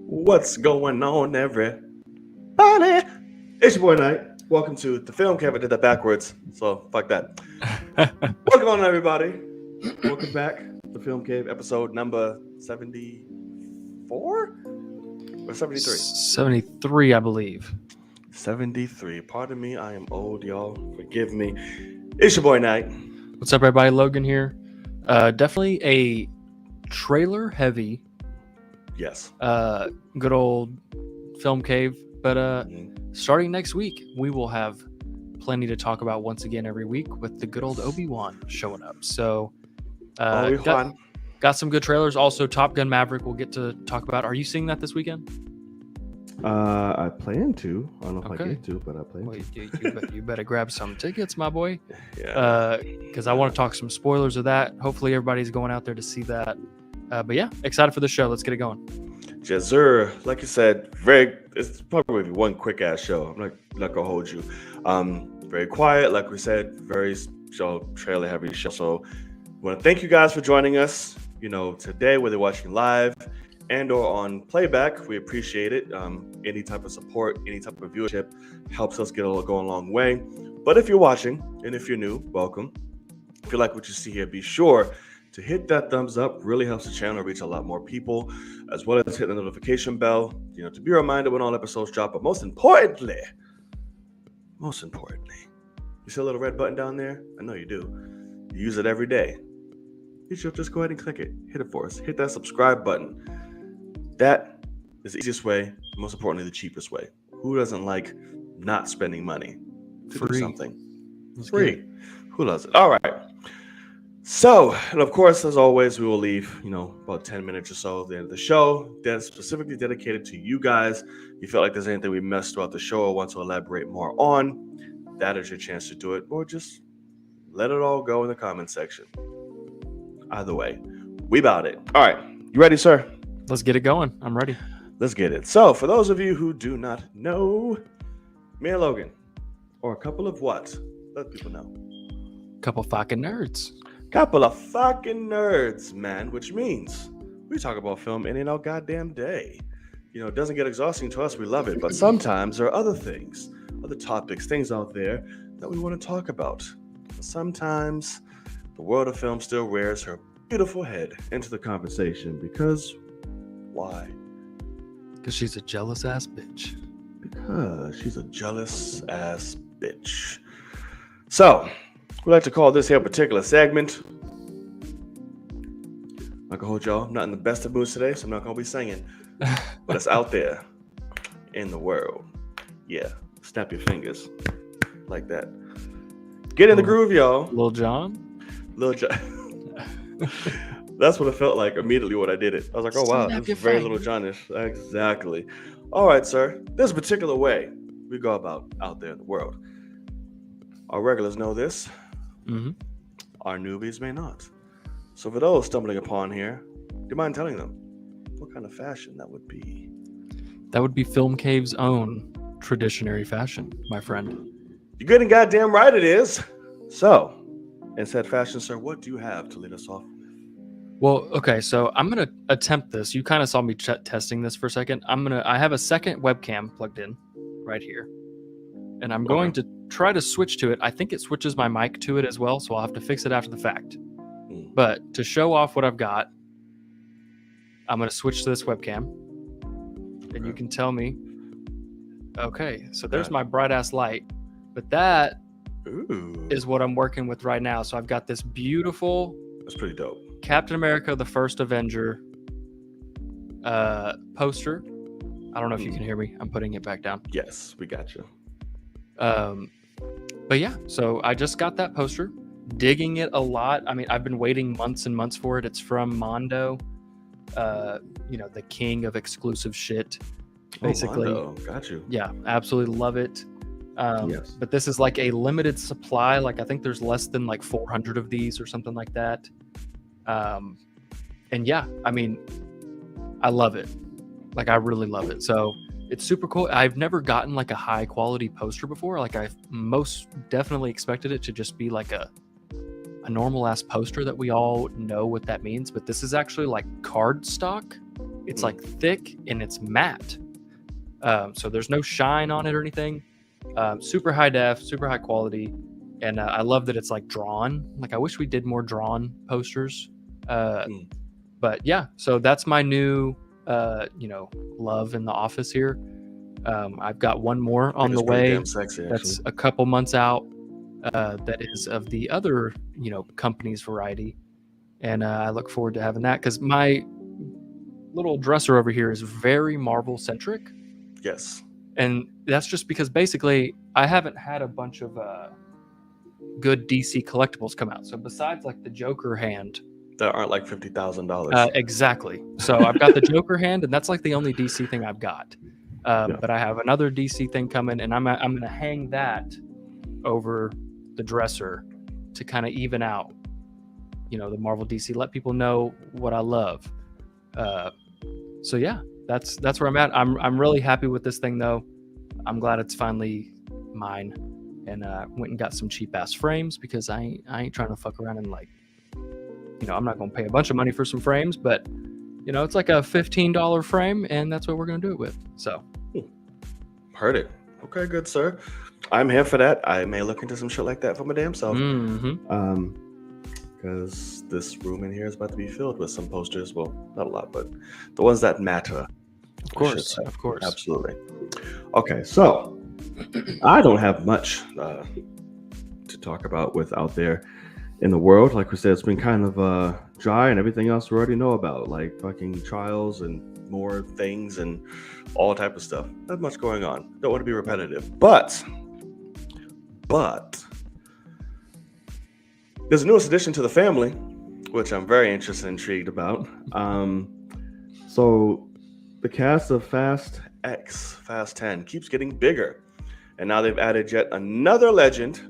What's going on, everybody? It's your boy Knight. Welcome to the film cave. I did that backwards, so fuck that. Welcome on, everybody. Welcome back to the Film Cave, episode number 74 or 73? 73, I believe. 73. Pardon me, I am old, y'all. Forgive me. It's your boy Knight. What's up, everybody? Logan here. Definitely a trailer heavy. Yes. Good old Film Cave. But starting next week, we will have plenty to talk about once again every week with the good old Obi-Wan showing up. So got some good trailers. Also, Top Gun Maverick we'll get to talk about. Are you seeing that this weekend? I plan to. I don't know if I get to, but I plan to. You better grab some tickets, my boy. Yeah. Because I want to talk some spoilers of that. Hopefully everybody's going out there to see that. But yeah, excited for the show. Let's get it going. Jazzer, like you said, it's probably one quick ass show. I'm not gonna hold you. Very quiet, like we said, very trailer heavy show. So I want to thank you guys for joining us. You know, today, whether you're watching live and or on playback, we appreciate it. Any type of support, any type of viewership helps us go a long way. But if you're watching and if you're new, welcome. If you like what you see here, be sure to hit that thumbs up. Really helps the channel reach a lot more people, as well as hit the notification bell, to be reminded when all episodes drop. But most importantly, you see a little red button down there? I know you do. You use it every day. You should just go ahead and click it. Hit it for us. Hit that subscribe button. That is the easiest way, most importantly, the cheapest way. Who doesn't like not spending money to do something? It's free. Who does it? All right. So, and of course, as always, we will leave, about 10 minutes or so at the end of the show that's specifically dedicated to you guys. If you feel like there's anything we missed throughout the show or want to elaborate more on, that is your chance to do it. Or just let it all go in the comment section. Either way, we about it. All right. You ready, sir? Let's get it going. I'm ready. Let's get it. So, for those of you who do not know, me and Logan, or a couple of what? Let people know. Couple fucking nerds. Couple of fucking nerds, man, which means we talk about film any and all goddamn day. It doesn't get exhausting to us. We love it. But sometimes there are other things, other topics, things out there that we want to talk about. But sometimes the world of film still rears her beautiful head into the conversation because why? Because she's a jealous ass bitch. Because she's a jealous ass bitch. So, we like to call this here particular segment. I can hold y'all. I'm not in the best of moods today, so I'm not going to be singing. But it's out there in the world. Yeah. Snap your fingers. Like that. Get in the groove, y'all. Lil Jon. That's what it felt like immediately when I did it. I was like, oh, wow. This is very Little Johnish. Exactly. All right, sir. There's a particular way we go about out there in the world. Our regulars know this. Mm-hmm. Our newbies may not. So for those stumbling upon here, do you mind telling them what kind of fashion that would be? That would be Film Cave's own traditionary fashion, my friend. You're good and goddamn right it is. So, in said fashion, sir, what do you have to lead us off with? Well, okay, so I'm going to attempt this. You kind of saw me testing this for a second. I have a second webcam plugged in right here. And I'm going to try to switch to it. I think it switches my mic to it as well, so I'll have to fix it after the fact. But to show off what I've got, I'm going to switch to this webcam. And you can tell me. Okay, so there's my bright-ass light. But that is what I'm working with right now. So I've got this beautiful... That's pretty dope. Captain America, the First Avenger poster. I don't know if you can hear me. I'm putting it back down. Yes, we got you. But yeah, so I just got that poster, digging it a lot. I mean, I've been waiting months and months for it. It's from Mondo, the king of exclusive shit, basically. Oh, Mondo. Got you. Yeah, absolutely love it. Yes. But this is like a limited supply. Like I think there's less than like 400 of these or something like that. And yeah, I mean, I love it. Like I really love it. So It's super cool. I've never gotten like a high quality poster before. Like I most definitely expected it to just be like a normal ass poster that we all know what that means, but this is actually like card stock. It's like thick and it's matte. So there's no shine on it or anything. Super high def, super high quality. And I love that it's like drawn. Like I wish we did more drawn posters. But yeah, so that's my new, love in the office here. I've got one more on the way. Damn sexy, that's a couple months out. That is of the other, company's variety. And I look forward to having that because my little dresser over here is very Marvel centric. Yes. And that's just because basically I haven't had a bunch of good DC collectibles come out. So besides like the Joker hand, that aren't like $50,000. Exactly. So I've got the Joker hand, and that's like the only DC thing I've got. But I have another DC thing coming, and I'm going to hang that over the dresser to kind of even out, the Marvel DC. Let people know what I love. So yeah, that's where I'm at. I'm really happy with this thing though. I'm glad it's finally mine, and went and got some cheap ass frames because I ain't trying to fuck around and like, I'm not going to pay a bunch of money for some frames, but it's like a $15 frame, and that's what we're going to do it with. So, heard it. Okay, good sir. I'm here for that. I may look into some shit like that for my damn self. Because this room in here is about to be filled with some posters. Well, not a lot, but the ones that matter. Of course. Absolutely. Okay, so I don't have much to talk about with out there in the world. Like we said, it's been kind of dry, and everything else we already know about, like fucking trials and more things and all type of stuff. Not much going on. Don't want to be repetitive, but there's a newest addition to the family, which I'm very interested and intrigued about. So the cast of Fast 10 keeps getting bigger, and now they've added yet another legend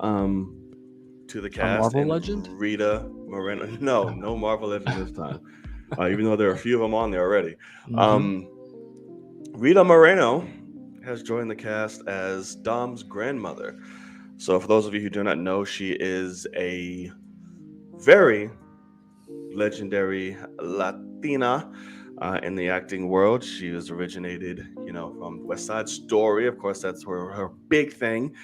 to the cast. A Marvel legend? Rita Moreno. No Marvel legend this time. Even though there are a few of them on there already. Rita Moreno has joined the cast as Dom's grandmother. So for those of you who do not know, she is a very legendary Latina in the acting world. She was originated, from West Side Story. Of course, that's her big thing.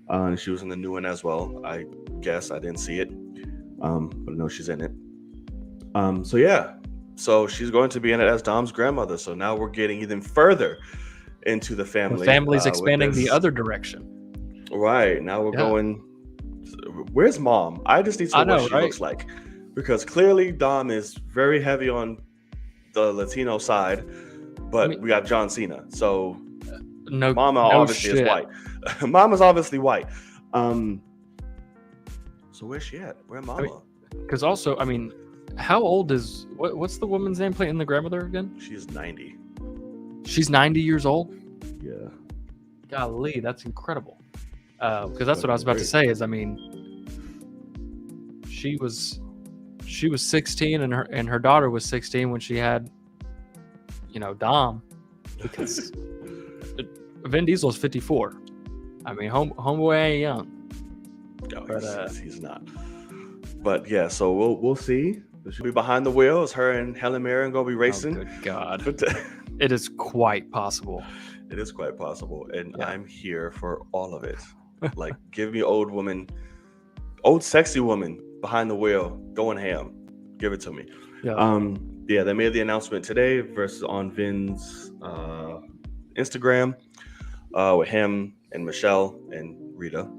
And she was in the new one as well. I guess I didn't see it, but I know she's in it. So she's going to be in it as Dom's grandmother. So now we're getting even further into the family. The family's expanding the other direction. Right. Now we're going. Where's Mom? I just need to know what she looks like. Because clearly Dom is very heavy on the Latino side, but we got John Cena. So Mama obviously is white. Mama's obviously white. So where's she at? Where Mama? Because also, how old is what's the woman's name playing the grandmother again? She's 90. She's 90 years old? Yeah. Golly, that's incredible. Because that's what I was about to say is, she was 16 and her daughter was 16 when she had, Dom. Because Vin Diesel's 54. Homeboy ain't young. No, but, he's not. But yeah, so we'll see. She'll be behind the wheel. It's her and Helen Mirren gonna be racing. Oh, good God. It is quite possible. It is quite possible, and I'm here for all of it. Like, give me old sexy woman behind the wheel, going ham. Give it to me. Yeah. They made the announcement today versus on Vin's Instagram with him and Michelle and Rita.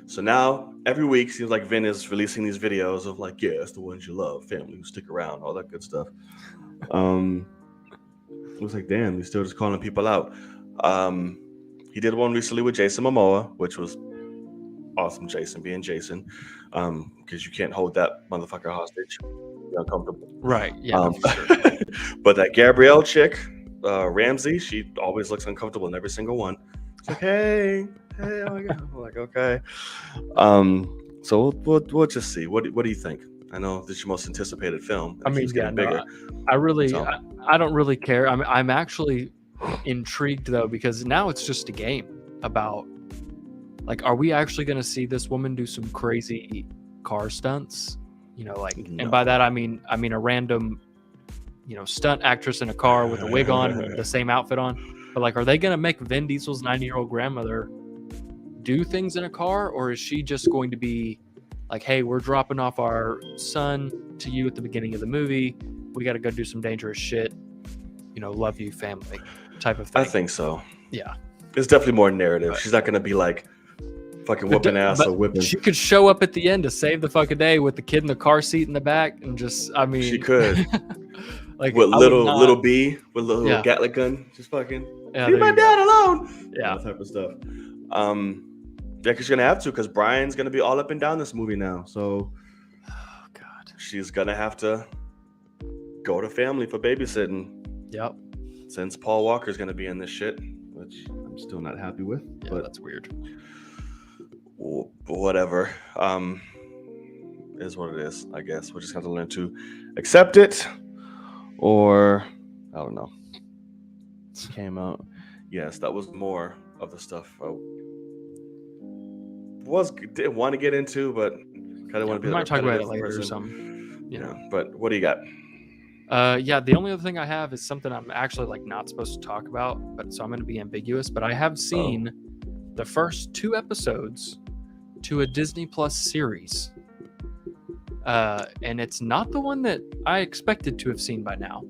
So now every week seems like Vin is releasing these videos of like, it's the ones you love, family who stick around, all that good stuff. It was like, damn, he's still just calling people out. He did one recently with Jason Momoa, which was awesome. Jason being Jason, because you can't hold that motherfucker hostage. You're uncomfortable, right? Yeah. Sure. But that Gabrielle chick, Ramsey, she always looks uncomfortable in every single one. It's like, hey, oh my God. I'm like, okay. So we'll just see. What do you think? I know this is your most anticipated film. Bigger. I don't really care. I'm actually intrigued though, because now it's just a game about, like, are we actually going to see this woman do some crazy car stunts? You know, like, and by No. that I mean a random, stunt actress in a car with a wig on, the same outfit on. But like, are they going to make Vin Diesel's 90-year-old grandmother do things in a car, or is she just going to be like, hey, we're dropping off our son to you at the beginning of the movie. We got to go do some dangerous shit. Love you, family, type of thing. I think so. Yeah. It's definitely more narrative. She's not gonna be like fucking whipping ass or whipping. She could show up at the end to save the fucking day with the kid in the car seat in the back, and just, I mean, she could. Like, with little B with little Gatling gun, just fucking leave my dad alone. Yeah, that type of stuff. Yeah, because you're gonna have to, because Brian's gonna be all up and down this movie now. So, oh god, she's gonna have to go to family for babysitting. Yep. Since Paul Walker's gonna be in this shit, which I'm still not happy with. Yeah, but that's weird. Whatever. Is what it is. I guess we'll just have to learn to accept it, or I don't know. Came out. Yes, that was more of the stuff I didn't want to get into, but kind of want to be. We might talk about it later person. Or something. But what do you got? Yeah, the only other thing I have is something I'm actually like not supposed to talk about, but so I'm going to be ambiguous. But I have seen the first 2 episodes to a Disney Plus series, and it's not the one that I expected to have seen by now.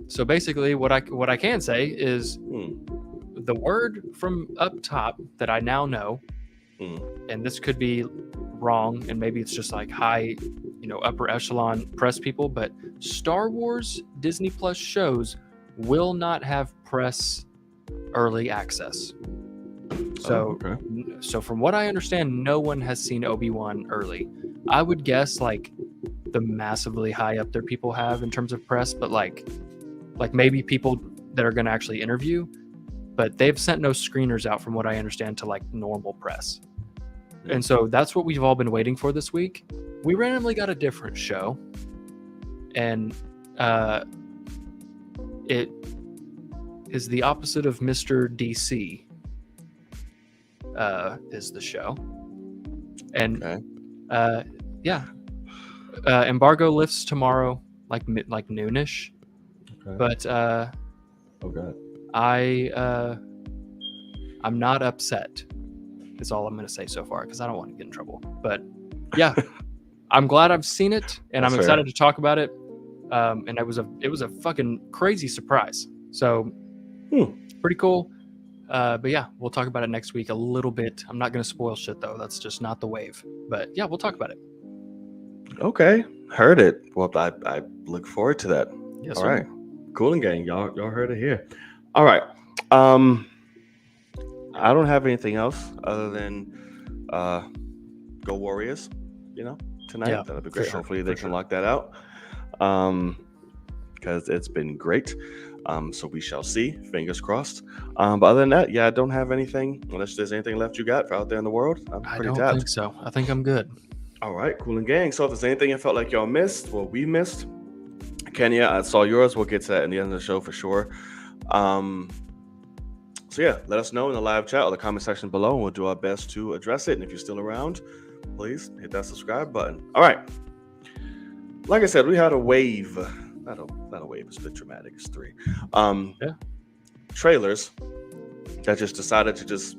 So basically, what I can say is the word from up top that I now know, and this could be wrong, and maybe it's just like high, upper echelon press people, but Star Wars Disney Plus shows will not have press early access. So, So from what I understand, no one has seen Obi-Wan early. I would guess like the massively high up there people have in terms of press, but like maybe people that are going to actually interview, but they've sent no screeners out from what I understand to like normal press. And so that's what we've all been waiting for this week. We randomly got a different show, and it is the opposite of Mr. DC. Is the show, and embargo lifts tomorrow, like noonish. Okay. But I'm not upset. Is all I'm going to say so far, because I don't want to get in trouble. But yeah, I'm glad I've seen it, and I'm excited to talk about it. And it was a fucking crazy surprise. So pretty cool. But yeah, we'll talk about it next week a little bit. I'm not going to spoil shit though. That's just not the wave. But yeah, we'll talk about it. Okay, heard it. Well, I look forward to that. Yes, all sir. right, cool and gang. Y'all heard it here. All right. I don't have anything else other than go Warriors, tonight. Yeah, that'll be great. Sure, Hopefully they can lock that out. Because it's been great. So we shall see. Fingers crossed. But other than that, I don't have anything. Unless there's anything left you got for out there in the world. I don't think so. I think I'm good. All right, cool and gang. So if there's anything you felt like y'all missed, we missed. Kenya, I saw yours. We'll get to that in the end of the show for sure. So yeah, let us know in the live chat or the comment section below, and we'll do our best to address it. And if you're still around, please hit that subscribe button. All right. Like I said, we had a wave. Not a wave. It's a bit dramatic. It's 3. Trailers that just decided to just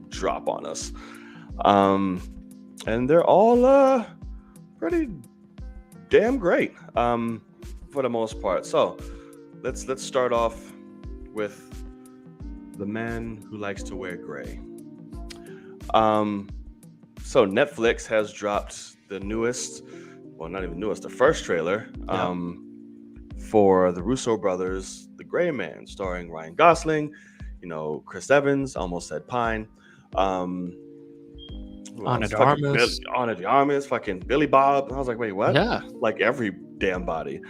drop on us. And they're all pretty damn great for the most part. So let's start off with the man who likes to wear gray. So Netflix has dropped the newest, well, not even newest, the first trailer for the Russo brothers, The Gray Man, starring Ryan Gosling, Chris Evans, almost said Pine, Ana de Armas, fucking Billy Bob. And I was like, wait, what? Yeah. Like every damn body.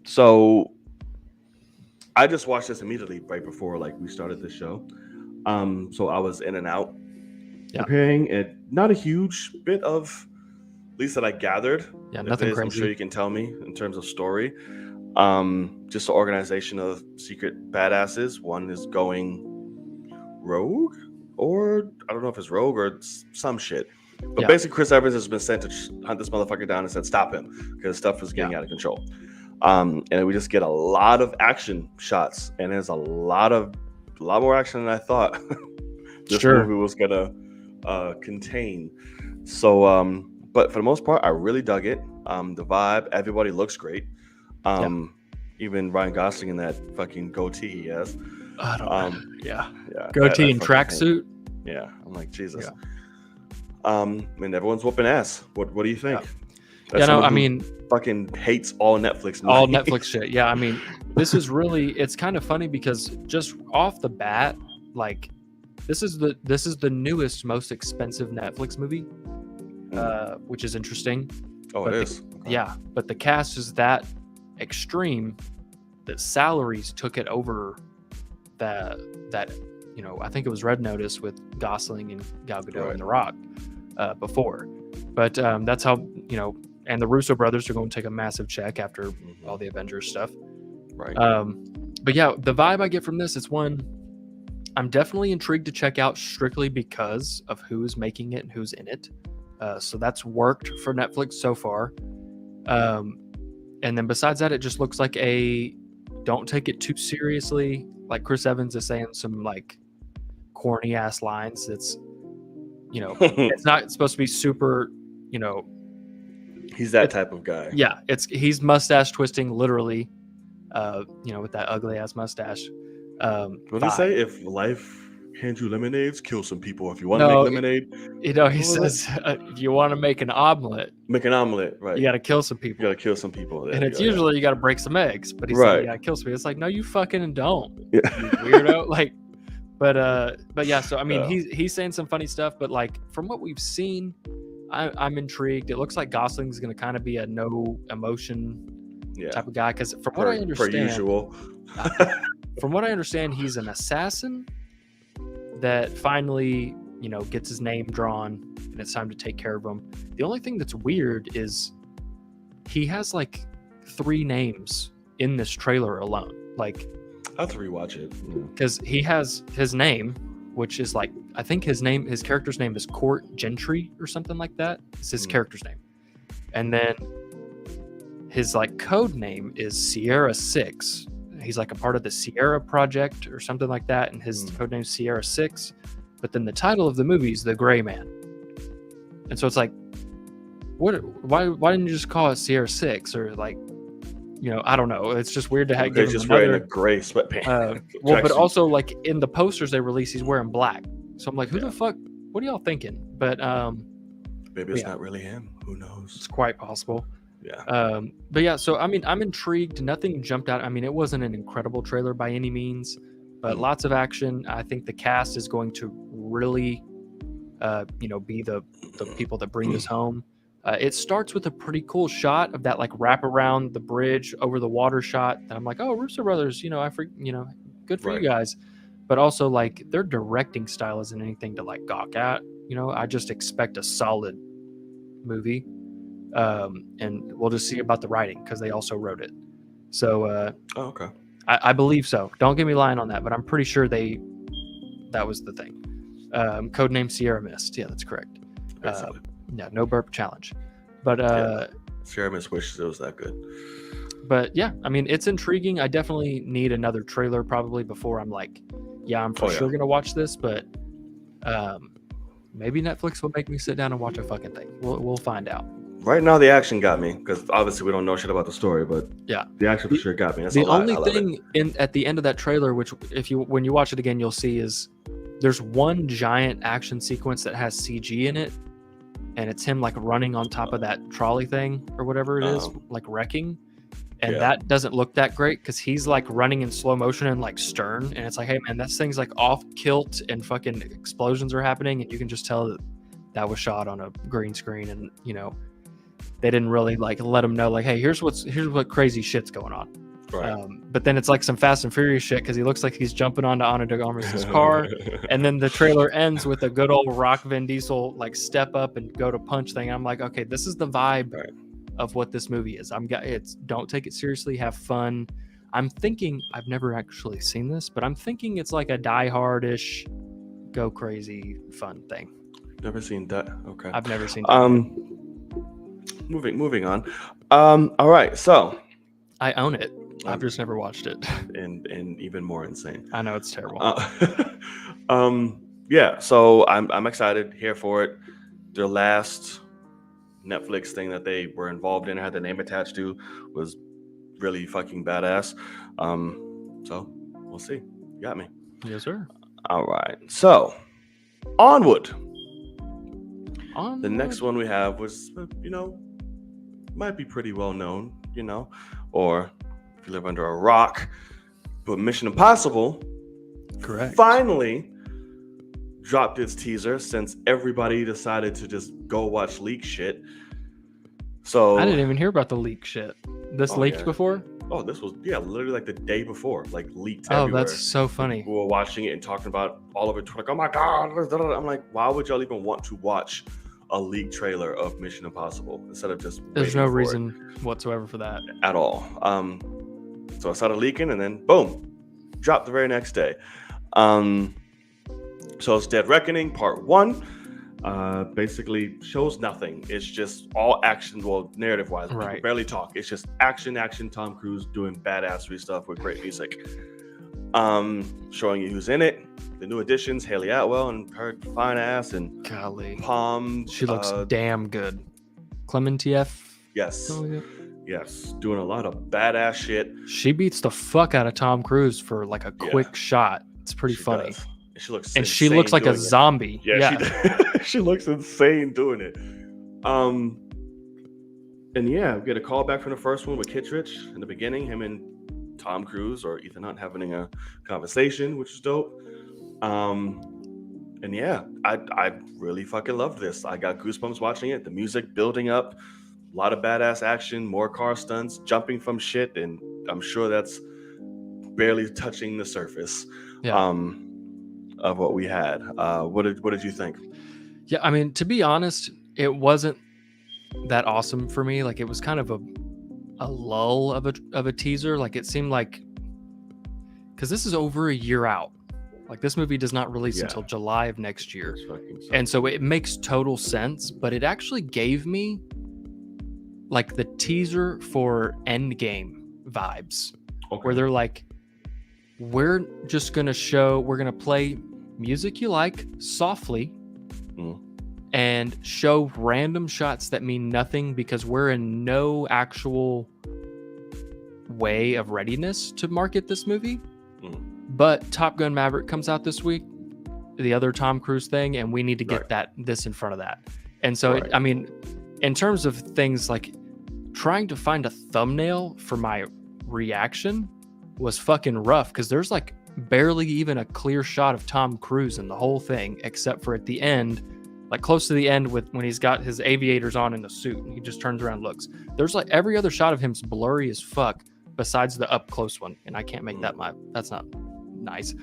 So I just watched this immediately right before we started the show. So I was in and out preparing it. Not a huge bit of, at least that I gathered. Yeah, nothing crazy. I'm sure you can tell me in terms of story. Just an organization of secret badasses. One is going rogue, or I don't know if it's rogue or some shit. But Yeah. basically, Chris Evans has been sent to hunt this motherfucker down and said, "Stop him," because stuff is getting out of control. And we just get a lot of action shots, and there's a lot more action than I thought this movie was gonna contain. So, but for the most part, I really dug it. The vibe, everybody looks great. Even Ryan Gosling in that fucking goatee he has. I don't know. Yeah. that Goatee and tracksuit. Yeah, I'm like, Jesus. And everyone's whooping ass. What do you think? I mean, fucking hates all Netflix movies. All Netflix shit. Yeah, I mean, this is really, it's kind of funny because just off the bat, like, this is the newest, most expensive Netflix movie, which is interesting. Oh, it is. Okay. Yeah, but the cast is that extreme that salaries took it over that I think it was Red Notice with Gosling and Gal Gadot and The Rock before. But that's how, and the Russo brothers are going to take a massive check after all the Avengers stuff. Right. But yeah, the vibe I get from this is one, I'm definitely intrigued to check out strictly because of who's making it and who's in it. So that's worked for Netflix so far. And then besides that, it just looks like don't take it too seriously. Like Chris Evans is saying some like corny ass lines. It's, it's not supposed to be super, he's that type of guy. Yeah. He's mustache twisting literally, with that ugly ass mustache. What did he say? If life hands you lemonades, kill some people. If you want to make lemonade, he says, if you want to make an omelet, right? You got to kill some people. You got to kill some people. And it's usually you got to break some eggs. But he's like, you got to kill some people. It's like, no, you fucking don't. Yeah. You weirdo. Like, but yeah. So I mean, he's saying some funny stuff. But like from what we've seen, I'm intrigued. It looks like Gosling's going to kind of be a no emotion type of guy. Because from what I understand, per usual. From what I understand, he's an assassin that finally, gets his name drawn and it's time to take care of him. The only thing that's weird is he has like 3 names in this trailer alone. Like, I'll have to rewatch it. Because he has his name, which is like, I think his character's name is Court Gentry or something like that. It's his character's name. And then his like code name is Sierra 6. He's like a part of the Sierra Project or something like that, and his code name is Sierra 6. But then the title of the movie is The Gray Man. And so it's like, why didn't you just call it Sierra 6 or like, I don't know. It's just weird to have give him just another, wearing a gray sweatpants. but also like in the posters they release, he's wearing black. So I'm like, who the fuck? What are y'all thinking? But maybe it's not really him. Who knows? It's quite possible. Yeah. But yeah, so I mean, I'm intrigued. Nothing jumped out. I mean, it wasn't an incredible trailer by any means, but lots of action. I think the cast is going to really, be the people that bring this home. It starts with a pretty cool shot of that like wrap around the bridge over the water shot. And I'm like, oh, Russo brothers, good for you guys. But also like their directing style isn't anything to like gawk at. I just expect a solid movie. And we'll just see about the writing because they also wrote it. So, okay. I believe so. Don't get me lying on that, but I'm pretty sure that was the thing. Codename Sierra Mist. Yeah, that's correct. Yeah, no burp challenge. But Sierra Mist wishes it was that good. But yeah, I mean, it's intriguing. I definitely need another trailer probably before I'm like, I'm for sure gonna watch this. But maybe Netflix will make me sit down and watch a fucking thing. We'll find out. Right now, the action got me because obviously we don't know shit about the story, but yeah, the action for sure got me. That's the only thing at the end of that trailer, which when you watch it again, you'll see is there's one giant action sequence that has CG in it, and it's him like running on top of that trolley thing or whatever it is, like wrecking, and that doesn't look that great because he's like running in slow motion and like stern, and it's like, hey man, that thing's like off kilt and fucking explosions are happening, and you can just tell that was shot on a green screen, and they didn't really like let him know like, hey, here's what crazy shit's going on. Right. But then it's like some Fast and Furious shit because he looks like he's jumping onto Ana de Armas's car, and then the trailer ends with a good old Rock Vin Diesel like step up and go to punch thing. I'm like, okay, this is the vibe of what this movie is. It's don't take it seriously, have fun. I'm thinking, I've never actually seen this, but I'm thinking it's like a Die Hard-ish, go crazy fun thing. Never seen that. Okay. I've never seen that. Moving on. All right, so I own it. I've just never watched it. and even more insane. I know it's terrible. Yeah, so I'm excited, here for it. Their last Netflix thing that they were involved in, had the name attached to, was really fucking badass. So we'll see. You got me. Yes, sir. All right. So onward. On The next one we have was, might be pretty well known, or if you live under a rock, but Mission Impossible correct finally dropped its teaser, since everybody decided to just go watch leak shit. So I didn't even hear about the leak shit. This leaked before? Oh, this was literally like the day before, like leaked Oh, everywhere. that's so funny. We were watching it and talking about all of it, like, oh my god. I'm like, why would y'all even want to watch a leaked trailer of Mission Impossible instead of just There's no reason whatsoever for that at all. So I started leaking, and then boom, dropped the very next day. So it's Dead Reckoning Part 1. Basically shows nothing. It's just all action, well, narrative-wise. Right. People barely talk. It's just action, Tom Cruise doing badassery stuff with great music. Showing you who's in it. The new additions, Haley Atwell and her fine ass, and golly, Palm. She looks damn good. Clementieff. Yes. Oh, yeah. Yes. Doing a lot of badass shit. She beats the fuck out of Tom Cruise for like a quick shot. It's pretty funny. Does. She looks like a zombie. Yeah. She looks insane doing it. And yeah, we get a call back from the first one with Kittredge in the beginning, him and Tom Cruise or Ethan Hunt having a conversation, which is dope. And yeah, I really fucking loved this. I got goosebumps watching it. The music building up, a lot of badass action, more car stunts, jumping from shit, and I'm sure that's barely touching the surface. Yeah. Of what we had. What did you think? Yeah, I mean, to be honest, it wasn't that awesome for me. Like, it was kind of a lull of a teaser. Like, it seemed like, because this is over a year out. Like, this movie does not release until July of next year, and so it makes total sense. But it actually gave me like the teaser for Endgame vibes, where they're like, we're gonna play music you like softly and show random shots that mean nothing because we're in no actual way of readiness to market this movie. But Top Gun Maverick comes out this week, the other Tom Cruise thing, and we need to get this in front of that. And so I mean, in terms of things like trying to find a thumbnail for my reaction was fucking rough, because there's like barely even a clear shot of Tom Cruise in the whole thing, except for at the end, like close to the end when he's got his aviators on in the suit and he just turns around and looks. There's like every other shot of him's blurry as fuck besides the up close one, and I can't make that's not nice.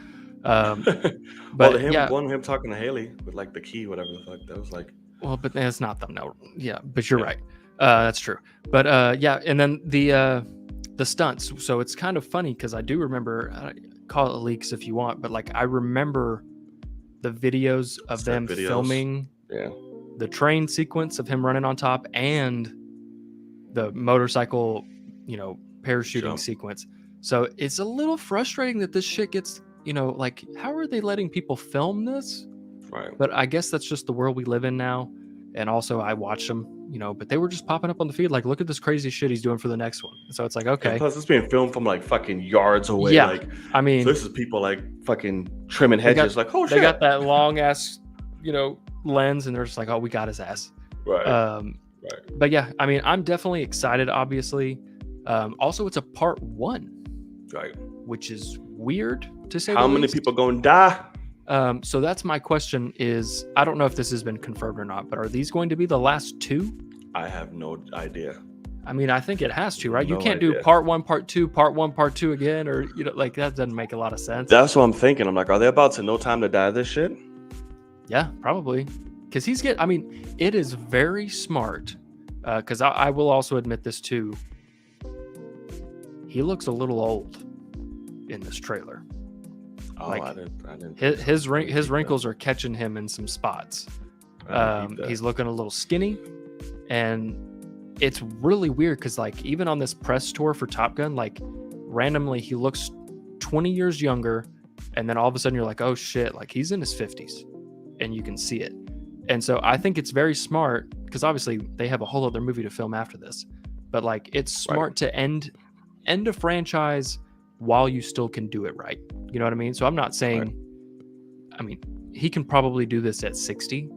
But him talking to Haley with like the key, whatever the fuck, that was like, well, but that's not thumbnail. Yeah, but you're right. That's true. But and then the stunts. So it's kind of funny because I do remember, call it leaks if you want, but like I remember the videos of them filming the train sequence of him running on top and the motorcycle, parachuting sequence. So it's a little frustrating that this shit gets, like, how are they letting people film this? Right. But I guess that's just the world we live in now. And also I watched them, but they were just popping up on the feed like, look at this crazy shit he's doing for the next one. So it's like, okay. And plus, it's being filmed from like fucking yards away. Yeah, like, I mean, so this is people like fucking trimming hedges. Like, oh shit. They got that long ass, lens, and they're just like, oh, we got his ass. Right. Right. But yeah, I mean, I'm definitely excited. Obviously, also it's a part 1, right? Which is weird to say. How many people gonna die? So that's my question is, I don't know if this has been confirmed or not, but are these going to be the last 2? I have no idea. I mean, I think it has to, right? No you can't idea. do part 1, part 2, part 1, part 2 again, or, like that doesn't make a lot of sense. That's what I'm thinking. I'm like, are they about to No Time to Die this shit? Yeah, probably. Because it is very smart Because I will also admit this too. He looks a little old in this trailer. Oh, Like, I didn't. His wrinkles are catching him in some spots. He's looking a little skinny, and it's really weird because like even on this press tour for Top Gun, like randomly he looks 20 years younger, and then all of a sudden you're like, oh shit, like he's in his 50s, and you can see it. And so I think it's very smart because obviously they have a whole other movie to film after this, but like it's smart to end a franchise while you still can do it right. You know what I mean? So I'm not saying, I mean, he can probably do this at 60,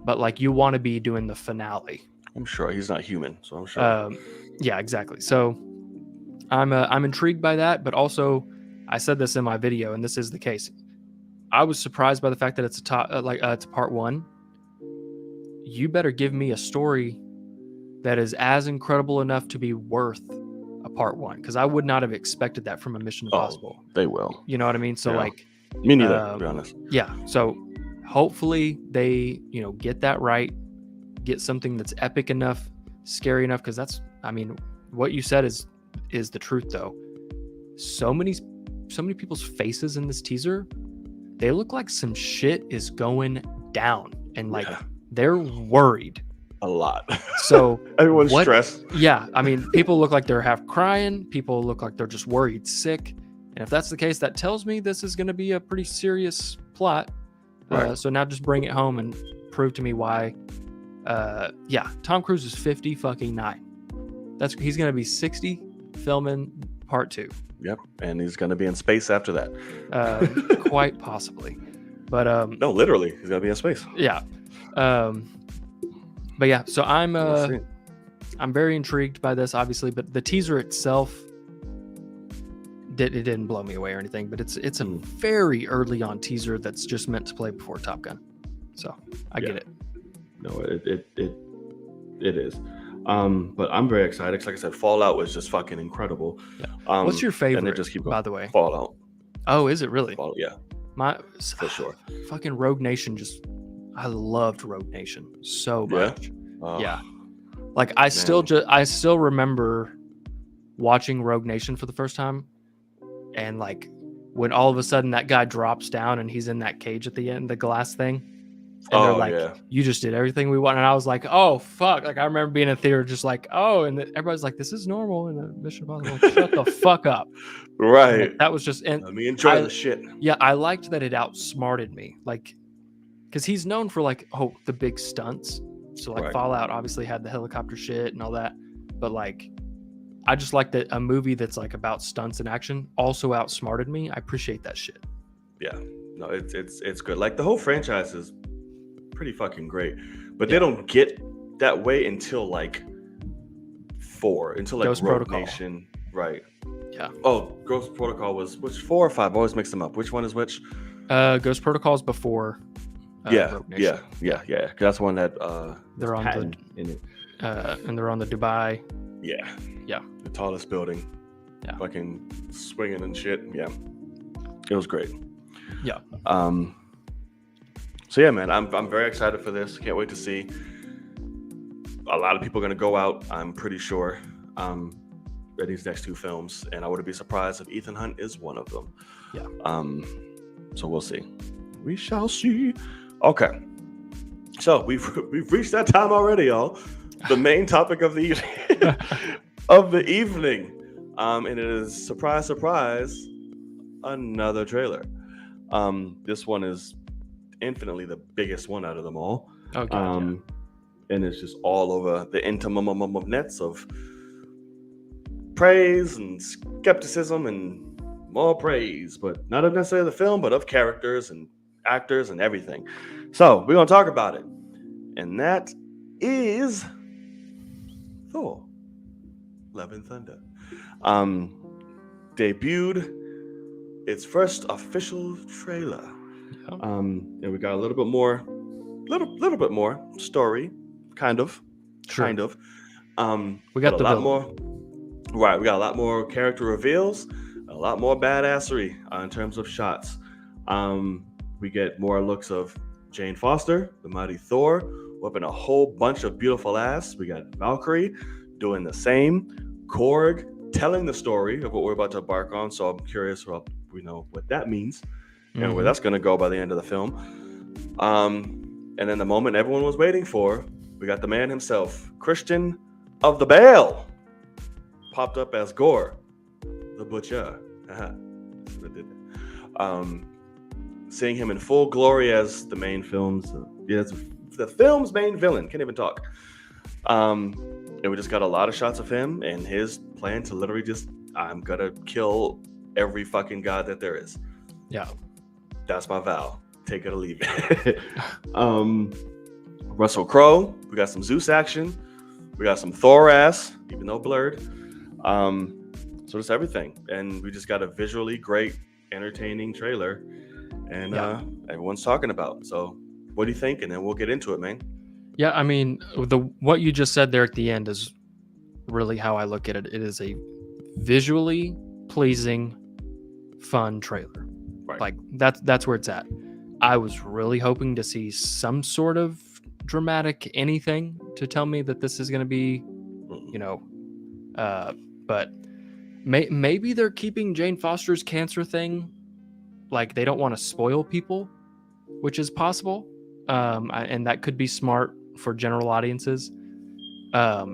but like you want to be doing the finale. I'm sure he's not human, so I'm sure. Yeah, exactly. So I'm intrigued by that, but also I said this in my video, and this is the case. I was surprised by the fact that it's it's a part 1. You better give me a story that is as incredible enough to be worth a part 1, because I would not have expected that from a Mission Impossible. They will. You know what I mean? So like, me neither, to be honest. Yeah. So hopefully they, get that right, get something that's epic enough, scary enough, because that's, I mean, what you said is the truth though. So many people's faces in this teaser, they look like some shit is going down, and like they're worried a lot. So everyone's stressed. Yeah, I mean, people look like they're half crying. People look like they're just worried sick. And if that's the case, that tells me this is going to be a pretty serious plot. Right. So now just bring it home and prove to me why. Tom Cruise is 50 fucking 9. He's going to be 60 filming part 2. Yep, and he's going to be in space after that. Quite possibly. But no, literally, he's going to be in space. Yeah. But yeah, so I'm very intrigued by this, obviously, but the teaser itself, it didn't blow me away or anything, but it's a very early on teaser that's just meant to play before Top Gun. So I get it. No, it is. But I'm very excited because, like I said, Fallout was just fucking incredible. Yeah. What's your favorite? And it just keep going. By the way, Fallout. Oh, is it really? Fallout, yeah. For sure. Fucking Rogue Nation I loved Rogue Nation so much. Yeah. Like I still remember watching Rogue Nation for the first time, and like when all of a sudden that guy drops down and he's in that cage at the end, the glass thing, and they're like, you just did everything we want. And I was like, oh fuck. Like I remember being in theater just like, oh, and everybody's like, this is normal in a Mission Impossible. Shut the fuck up. Right. And that was just, and let me enjoy the shit. Yeah, I liked that it outsmarted me. Like, because he's known for like, the big stunts. So like Fallout obviously had the helicopter shit and all that, but like I just like that a movie that's like about stunts and action also outsmarted me. I appreciate that shit. Yeah, no, it's good. Like the whole franchise is pretty fucking great, but they don't get that way until like 4, until like Ghost Rogue Protocol. Nation, right? Yeah. Oh, Ghost Protocol was which 4 or 5? I always mix them up. Which one is which? Ghost Protocol's before. Rogue Nation. Yeah. That's the one that they're on in it. And they're on the Dubai. Yeah. The tallest building. Yeah. Fucking swinging and shit. Yeah. It was great. Yeah. So yeah, man, I'm very excited for this. Can't wait to see. A lot of people are gonna go out, I'm pretty sure, at these next 2 films, and I wouldn't be surprised if Ethan Hunt is one of them. Yeah. So we'll see. We shall see. Okay. So we've reached that time already, y'all. The main topic of the evening. And it is surprise, another trailer. This one is infinitely the biggest one out of them all. Okay. And it's just all over the nets of praise and skepticism and more praise, but not of necessarily the film, but of characters and actors and everything. So we're gonna talk about it, and that is Thor: Love and Thunder. Debuted its first official trailer. Yeah. And we got a little bit more story, kind of. We got a lot more. Right, we got a lot more character reveals, a lot more badassery in terms of shots. We get more looks of Jane Foster, the mighty Thor, whipping a whole bunch of beautiful ass. We got Valkyrie doing the same. Korg telling the story of what we're about to embark on. So I'm curious about what that means and where that's going to go by the end of the film. And then the moment everyone was waiting for, we got the man himself, Christian of the Bale, popped up as Gore, the Butcher. Seeing him in full glory as the main film's, the film's main villain. Can't even talk. And we just got a lot of shots of him and his plan to literally just, I'm gonna kill every fucking god that there is. Yeah. That's my vow. Take it or leave it. Russell Crowe. We got some Zeus action. We got some Thor ass, even though blurred. So just everything. And we just got a visually great, entertaining trailer. And everyone's talking about. So what do you think? And then we'll get into it, man. Yeah, I mean, what you just said there at the end is really how I look at it. It is a visually pleasing, fun trailer. Right. Like that's where it's at. I was really hoping to see some sort of dramatic anything to tell me that this is going to be, but maybe they're keeping Jane Foster's cancer thing. Like they don't want to spoil people, which is possible. And that could be smart for general audiences. But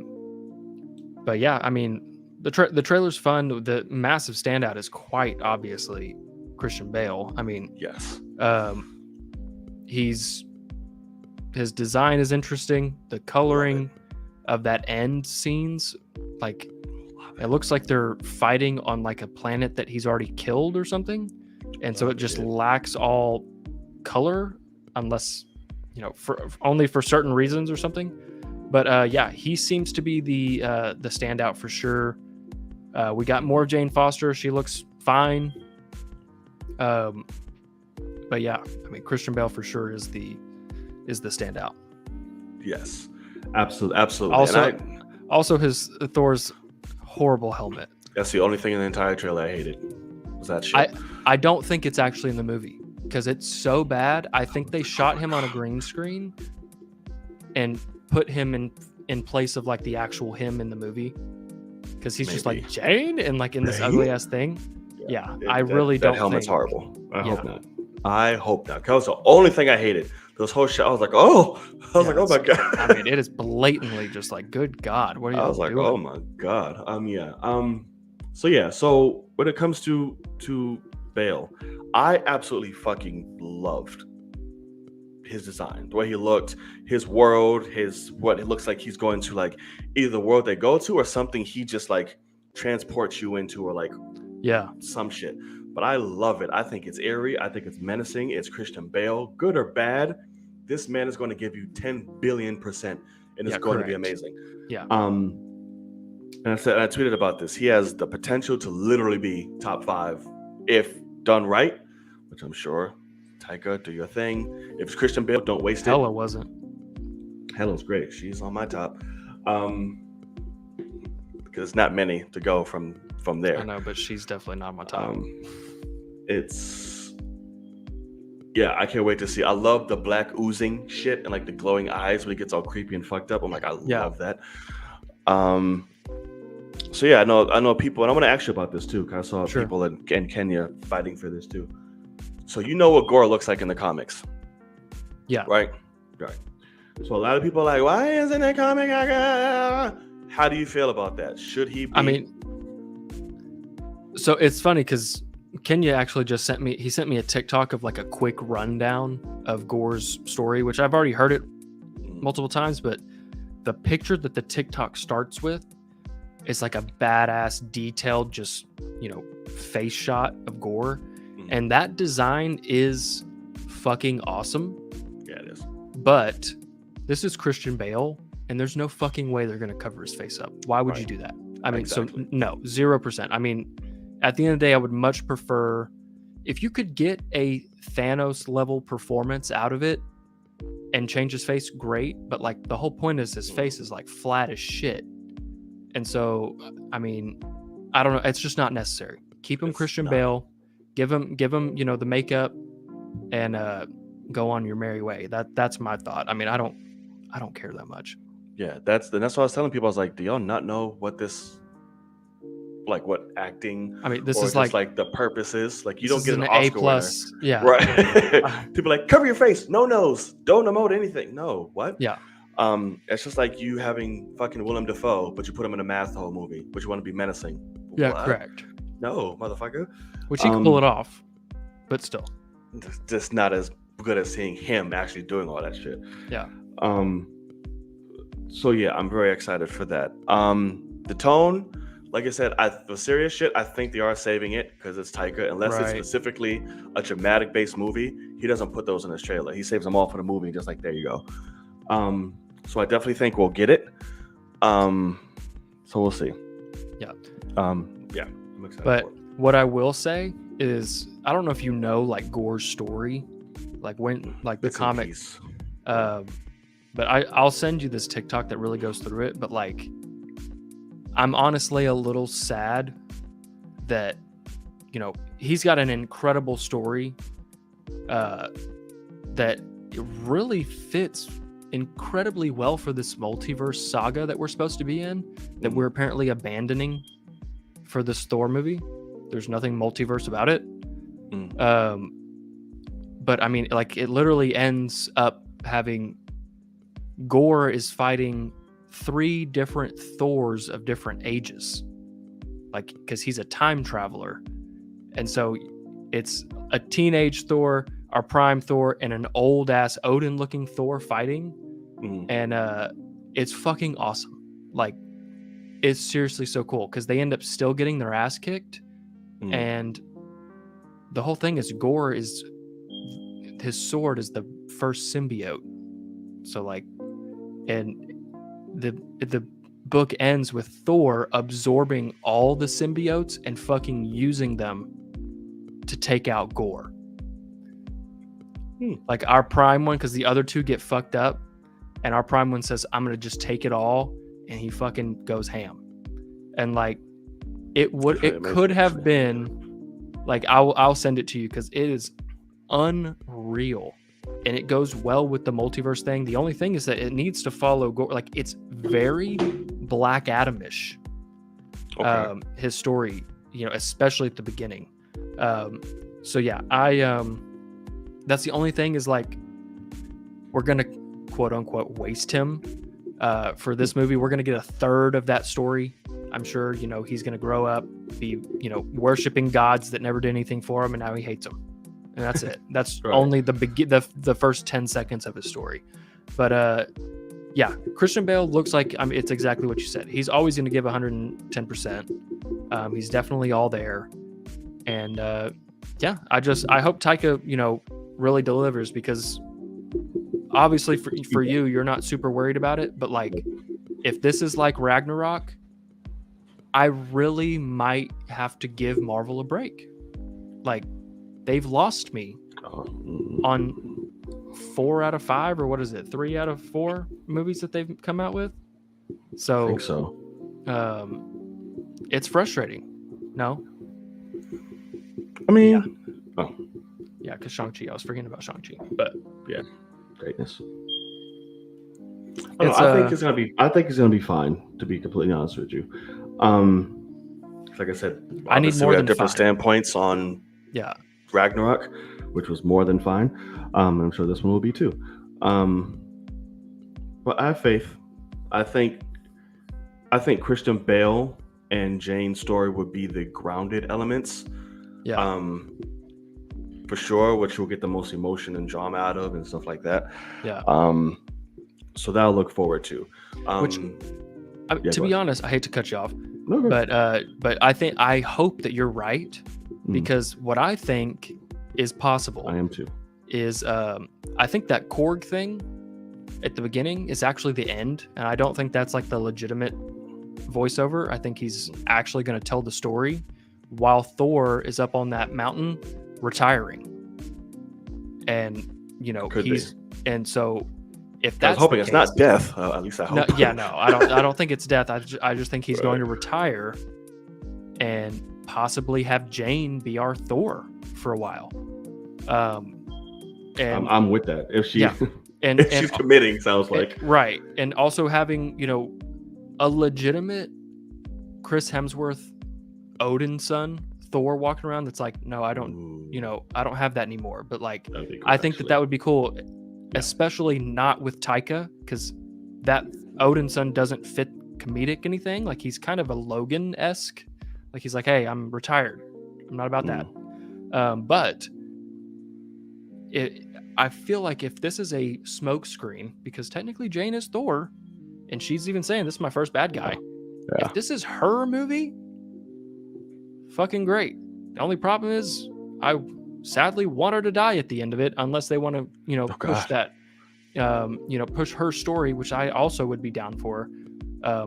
yeah, I mean, the trailer's fun. The massive standout is quite obviously Christian Bale. I mean, yes. His design is interesting. The coloring of that end scenes, like it looks like they're fighting on like a planet that he's already killed or something, and so it just lacks all color, unless only for certain reasons or something. But yeah, he seems to be the standout for sure. We got more of Jane Foster. She looks fine. But yeah, I mean, Christian Bale for sure is the standout. Yes, absolutely. Also his Thor's horrible helmet. That's the only thing in the entire trailer I hated. Was that shit? I don't think it's actually in the movie because it's so bad. I think they shot him on a green screen and put him in place of like the actual him in the movie because he's just like Jane and like in this ugly ass thing. Yeah, I really don't. That helmet's think... horrible. I hope not. That was the only thing I hated. Those whole shit. I was like, oh my god. I mean, it is blatantly just like, good God, what are you doing? I was like, oh my god. So when it comes to Bale, I absolutely fucking loved his design, the way he looked, his world, what it looks like he's going to, like either the world they go to or something he just like transports you into, or like some shit. But I love it. I think it's eerie. I think it's menacing. It's Christian Bale, good or bad. This man is going to give you 10 billion%, and it's going to be amazing. Yeah. And I tweeted about this. He has the potential to literally be top 5 if done right, which I'm sure. Taika, do your thing. If it's Christian Bale, don't waste it. Hella wasn't. Hella's great. She's on my top. Because it's not many to go from there. I know, but she's definitely not on my top. I can't wait to see. I love the black oozing shit and like the glowing eyes when it gets all creepy and fucked up. I'm like, I love that. So yeah, I know people, and I want to ask you about this too, because I saw people in Kenya fighting for this too. So you know what Gore looks like in the comics. Yeah. Right. So a lot of people are like, why isn't that comic? How do you feel about that? Should he be? I mean, so it's funny because Kenya actually just sent me a TikTok of like a quick rundown of Gore's story, which I've already heard it multiple times, but the picture that the TikTok starts with is like a badass detailed just, face shot of Gore. And that design is fucking awesome. Yeah, it is. But this is Christian Bale, and there's no fucking way they're going to cover his face up. Why would you do that? I mean, so no, 0%. I mean, at the end of the day, I would much prefer if you could get a Thanos level performance out of it and change his face, great. But like the whole point is his face is like flat as shit. And so, I mean, I don't know. It's just not necessary. Keep him Christian Bale. Give him, the makeup and, go on your merry way. That's my thought. I mean, I don't care that much. Yeah, that's what I was telling people. I was like, do y'all not know what this, like, what acting I mean, this or is just like like the purpose is? Like, you this don't is get an an Oscar winner, A+. Yeah. right? People are like, cover your face, no nose, don't emote anything. No, what? Yeah. It's just like you having fucking Willem Dafoe, but you put him in a mask the whole movie, but you want to be menacing. Yeah, What? correct. No, motherfucker. Which he can pull it off, but still. Just not as good as seeing him actually doing all that shit. Yeah. So yeah, I'm very excited for that. The tone, like I said, the serious shit, I think they are saving it because it's Taika. Unless it's specifically a dramatic-based movie, he doesn't put those in his trailer. He saves them all for the movie, just like, there you go. So I definitely think we'll get it. So we'll see. Yeah. Yeah, I'm excited But for it. what I will say is, I don't know if you know like Gore's story, like when like the Bits and comic. pieces. But I'll send you this TikTok that really goes through it. But like, I'm honestly a little sad that, you know, he's got an incredible story that it really fits incredibly well for this multiverse saga that we're supposed to be in, that we're apparently abandoning for this Thor movie. There's nothing multiverse about it. But I mean, like, it literally ends up having Gore is fighting 3 different Thors of different ages, like, because he's a time traveler. And so it's a teenage Thor, our prime Thor, and an old ass Odin looking Thor fighting. And it's fucking awesome. Like, it's seriously so cool because they end up still getting their ass kicked. And the whole thing is Gore is, his sword is the first symbiote. So like, and the book ends with Thor absorbing all the symbiotes and fucking using them to take out Gore. Like our prime one, because the other 2 get fucked up, and our prime one says, I'm gonna just take it all, and he fucking goes ham. And like, it could have been, like, I'll send it to you because it is unreal, and it goes well with the multiverse thing. The only thing is that it needs to follow Gore. Like, it's very Black Adam-ish. His story, you know, especially at the beginning. So yeah, that's the only thing is, like, we're gonna quote unquote waste him for this movie. We're gonna get a third of that story. I'm sure, you know, he's gonna grow up, be, you know, worshiping gods that never did anything for him, and now he hates them. And that's it. That's only the first 10 seconds of his story. But yeah, Christian Bale looks like, I mean, it's exactly what you said. He's always going to give 110%. He's definitely all there. And yeah, I hope Taika, you know, really delivers, because obviously for you, you're not super worried about it. But like, if this is like Ragnarok, I really might have to give Marvel a break. Like, they've lost me on 4 out of 5, or what is it, 3 out of 4 movies that they've come out with. So I think so. It's frustrating. No, I mean, yeah, because Shang-Chi, I was forgetting about Shang-Chi, but yeah, greatness. I think it's gonna be fine, to be completely honest with you. Like I said, I need more than different fine. standpoints on Ragnarok, which was more than fine. I'm sure this one will be too. But I have faith. I think Christian Bale and Jane's story would be the grounded elements. Yeah. For sure, which we'll get the most emotion and drama out of and stuff like that. Yeah. So that I'll look forward to. To be honest, I hate to cut you off, but I hope that you're right, because what I think is possible, I am too, is I think that Korg thing at the beginning is actually the end, and I don't think that's like the legitimate voiceover. I think he's actually going to tell the story while Thor is up on that mountain retiring, and you know and so if that's, I was hoping it's not death. At least I hope. I don't think it's death. I just think he's going to retire and possibly have Jane be our Thor for a while. And I'm with that. If she yeah, and if she's committing, sounds like right, and also having a legitimate Chris Hemsworth Odin son Thor walking around. That's like, no, I don't. Ooh, I don't have that anymore. But like, that'd be cool, I think actually. that would be cool, especially not with Taika, because that Odin son doesn't fit comedic anything. Like he's kind of a Logan-esque. Like he's like, hey, I'm retired. I'm not about that. But I feel like if this is a smoke screen, because technically Jane is Thor, and she's even saying this is my first bad guy. Yeah. If this is her movie, fucking great. The only problem is I sadly want her to die at the end of it, unless they want to, push that, push her story, which I also would be down for.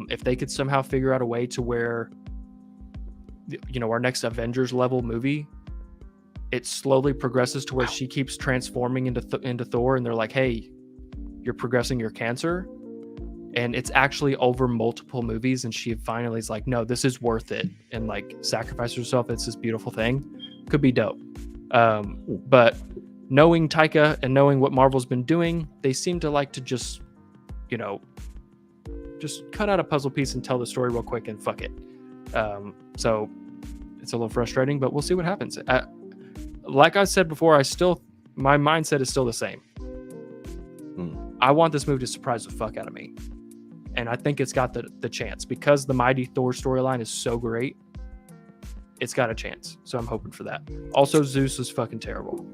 If they could somehow figure out a way to where, our next Avengers level movie, it slowly progresses to where she keeps transforming into Thor, and they're like, hey, you're progressing your cancer. And it's actually over multiple movies, and she finally is like, no, this is worth it, and like sacrifices herself. It's this beautiful thing. Could be dope. But knowing Taika and knowing what Marvel's been doing, they seem to like to just cut out a puzzle piece and tell the story real quick and fuck it. So it's a little frustrating, but we'll see what happens. Like I said before, my mindset is still the same. I want this movie to surprise the fuck out of me. And I think it's got the chance, because the Mighty Thor storyline is so great. It's got a chance. So I'm hoping for that. Also, Zeus is fucking terrible.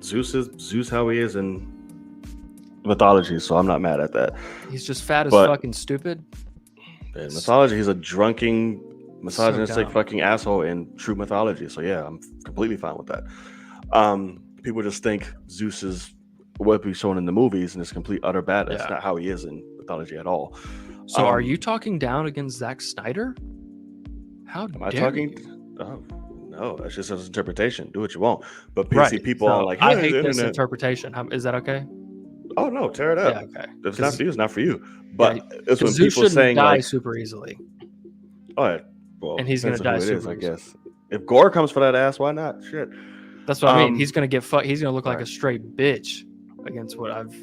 Zeus how he is in mythology, so I'm not mad at that. He's just fat as fucking stupid. In mythology, he's a drunken, misogynistic fucking asshole in true mythology. So yeah, I'm completely fine with that. People just think Zeus is what we've shown in the movies, and it's complete utter bad. That's not how he is in mythology at all. So are you talking down against Zack Snyder? How am I talking? Oh, no, that's just his interpretation. Do what you want. But PC people are like, hey, I hate this interpretation. Is that okay? Oh no, tear it up. Yeah, okay. It's not for you. It's not for you. But it's when Zeus people saying die like super easily. All right. Well, and he's gonna die super easily. I guess. If Gore comes for that ass, why not? Shit. That's what I mean. He's gonna get fucked. He's gonna look like a straight bitch against what I've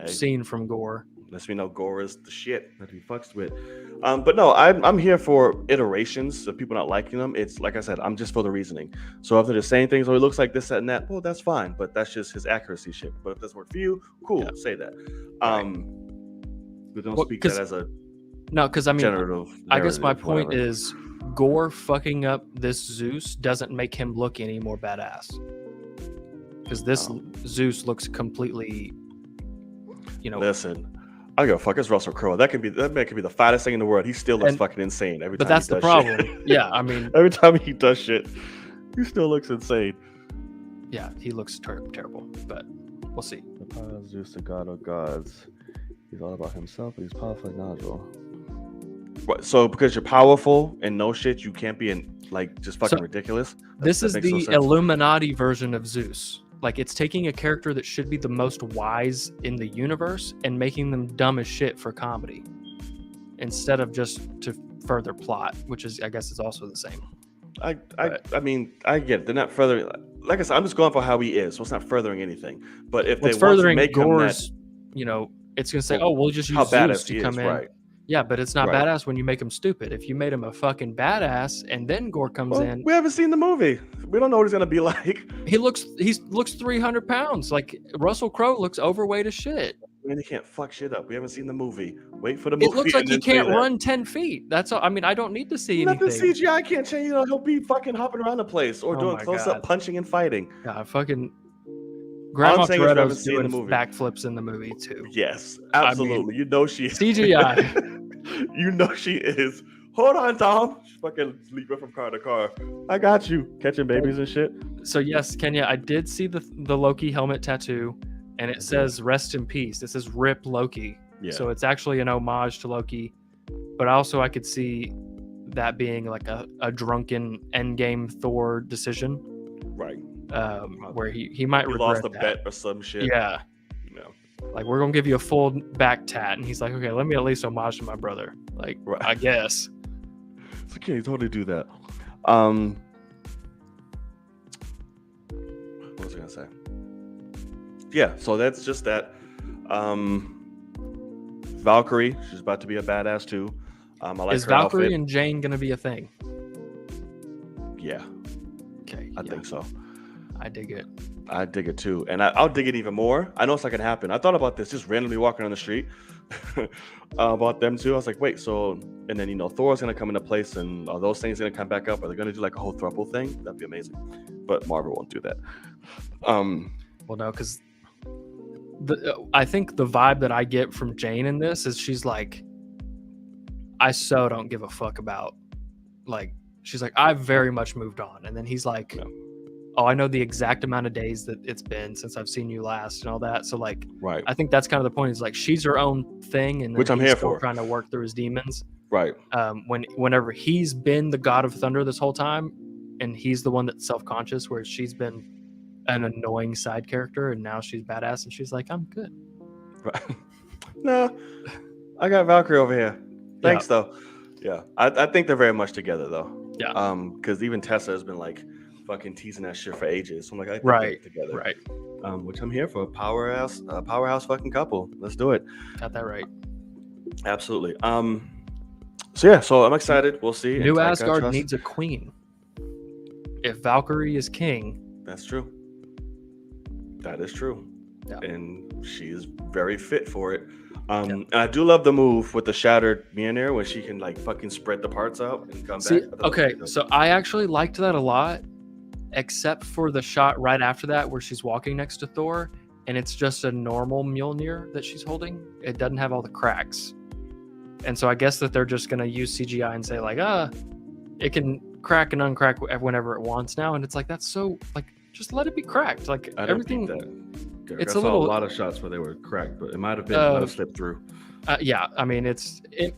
seen from Gore. Lets me know Gore is the shit that he fucks with. But no, I'm here for iterations of people not liking them. It's like I said, I'm just for the reasoning. So if they're just saying things, it looks like this, that, and that, well, that's fine. But that's just his accuracy shit. But if this works for you, cool, say that. But don't speak that as a because I mean, I guess my point whatever. is Gore fucking up this Zeus doesn't make him look any more badass. Because this Zeus looks completely, Listen, I go fuck. It's Russell Crowe. That man could be the fattest thing in the world. He still looks fucking insane every time. But that's he does the problem. Shit. Yeah, I mean, every time he does shit, he still looks insane. Yeah, he looks terrible. But we'll see. The power of Zeus, the god of gods. He's all about himself, but he's powerful like Nigel. What? So because you're powerful and no shit, you can't be just fucking ridiculous. This is the Illuminati version of Zeus. Like, it's taking a character that should be the most wise in the universe and making them dumb as shit for comedy, instead of just to further plot, which is, I guess, is also the same. I mean, I get it. They're not furthering. Like I said, I'm just going for how he is, so it's not furthering anything. But if they want to make Gore's, it's gonna say, oh, we'll just use Zeus to come in. Right. Yeah, but it's not badass when you make him stupid. If you made him a fucking badass and then Gore comes in, we haven't seen the movie. We don't know what he's gonna be like. He looks 300 pounds. Like, Russell Crowe looks overweight as shit. I mean, he can't fuck shit up. We haven't seen the movie. Wait for the movie. It looks like he can't run 10 feet. That's all. I mean, I don't need to see anything. Nothing CGI can't change. He'll be fucking hopping around the place or doing close-up punching and fighting. Yeah, fucking Grandma Toretto's doing backflips in the movie too. Yes, absolutely. I mean, she is. CGI. She is. Hold on, Tom. She's fucking leaping from car to car. I got you. Catching babies and shit. So yes, Kenya, I did see the Loki helmet tattoo, and it says "Rest in Peace." It says "Rip Loki." Yeah. So it's actually an homage to Loki, but also I could see that being like a drunken endgame Thor decision. Right. Where he might regret lost a that. bet or some shit. Yeah. Like, we're gonna give you a full back tat, and he's like, okay, let me at least homage to my brother. Like, I guess. It's okay, totally do that. What was I gonna say? yeah, so that's just that. Valkyrie, she's about to be a badass too. I like Is her Valkyrie outfit. and Jane gonna be a thing? Yeah, Okay, I think so. I dig it. I dig it too, and I'll dig it even more. I know it's not gonna happen. I thought about this just randomly walking on the street about them too. I was like, wait, so and then Thor's gonna come into place, and are those things gonna come back up? Are they gonna do like a whole throuple thing? That'd be amazing, but Marvel won't do that. Well, no, because I think the vibe that I get from Jane in this is she's like, I so don't give a fuck about, like, she's like, I've very much moved on, and then he's like, Yeah. oh, I know the exact amount of days that it's been since I've seen you last and all that. So like, right, I think that's kind of the point. Is like she's her own thing, and then Which I'm he's here still for. trying to work through his demons. right, Whenever he's been the god of thunder this whole time, and he's the one that's self-conscious, whereas she's been an annoying side character, and now she's badass, and she's like, I'm good. right. No, I got Valkyrie over here. Thanks though. Yeah, I think they're very much together though. Yeah. Because even Tessa has been like fucking teasing that shit for ages. So I'm like, I think Right, they're together. right. Which I'm here for. Powerhouse fucking couple. Let's do it. Got that right. Absolutely. So yeah, so I'm excited. We'll see. New And Taika, Asgard trust- needs a queen. If Valkyrie is king, That's true. That is true. Yeah. And she is very fit for it. And I do love the move with the shattered Mjolnir when she can like fucking spread the parts out and come see, back. I thought that was okay, pretty dope. so I actually liked that a lot, except for the shot right after that where she's walking next to Thor, and it's just a normal Mjolnir that she's holding. It doesn't have all the cracks. And so I guess that they're just going to use CGI and say like, it can crack and uncrack whenever it wants now. And it's like, that's so, like, just let it be cracked. Like, I didn't everything. beat that. It's I a saw little- a lot of shots where they were cracked, but it might have been let it slip through. Yeah, I mean,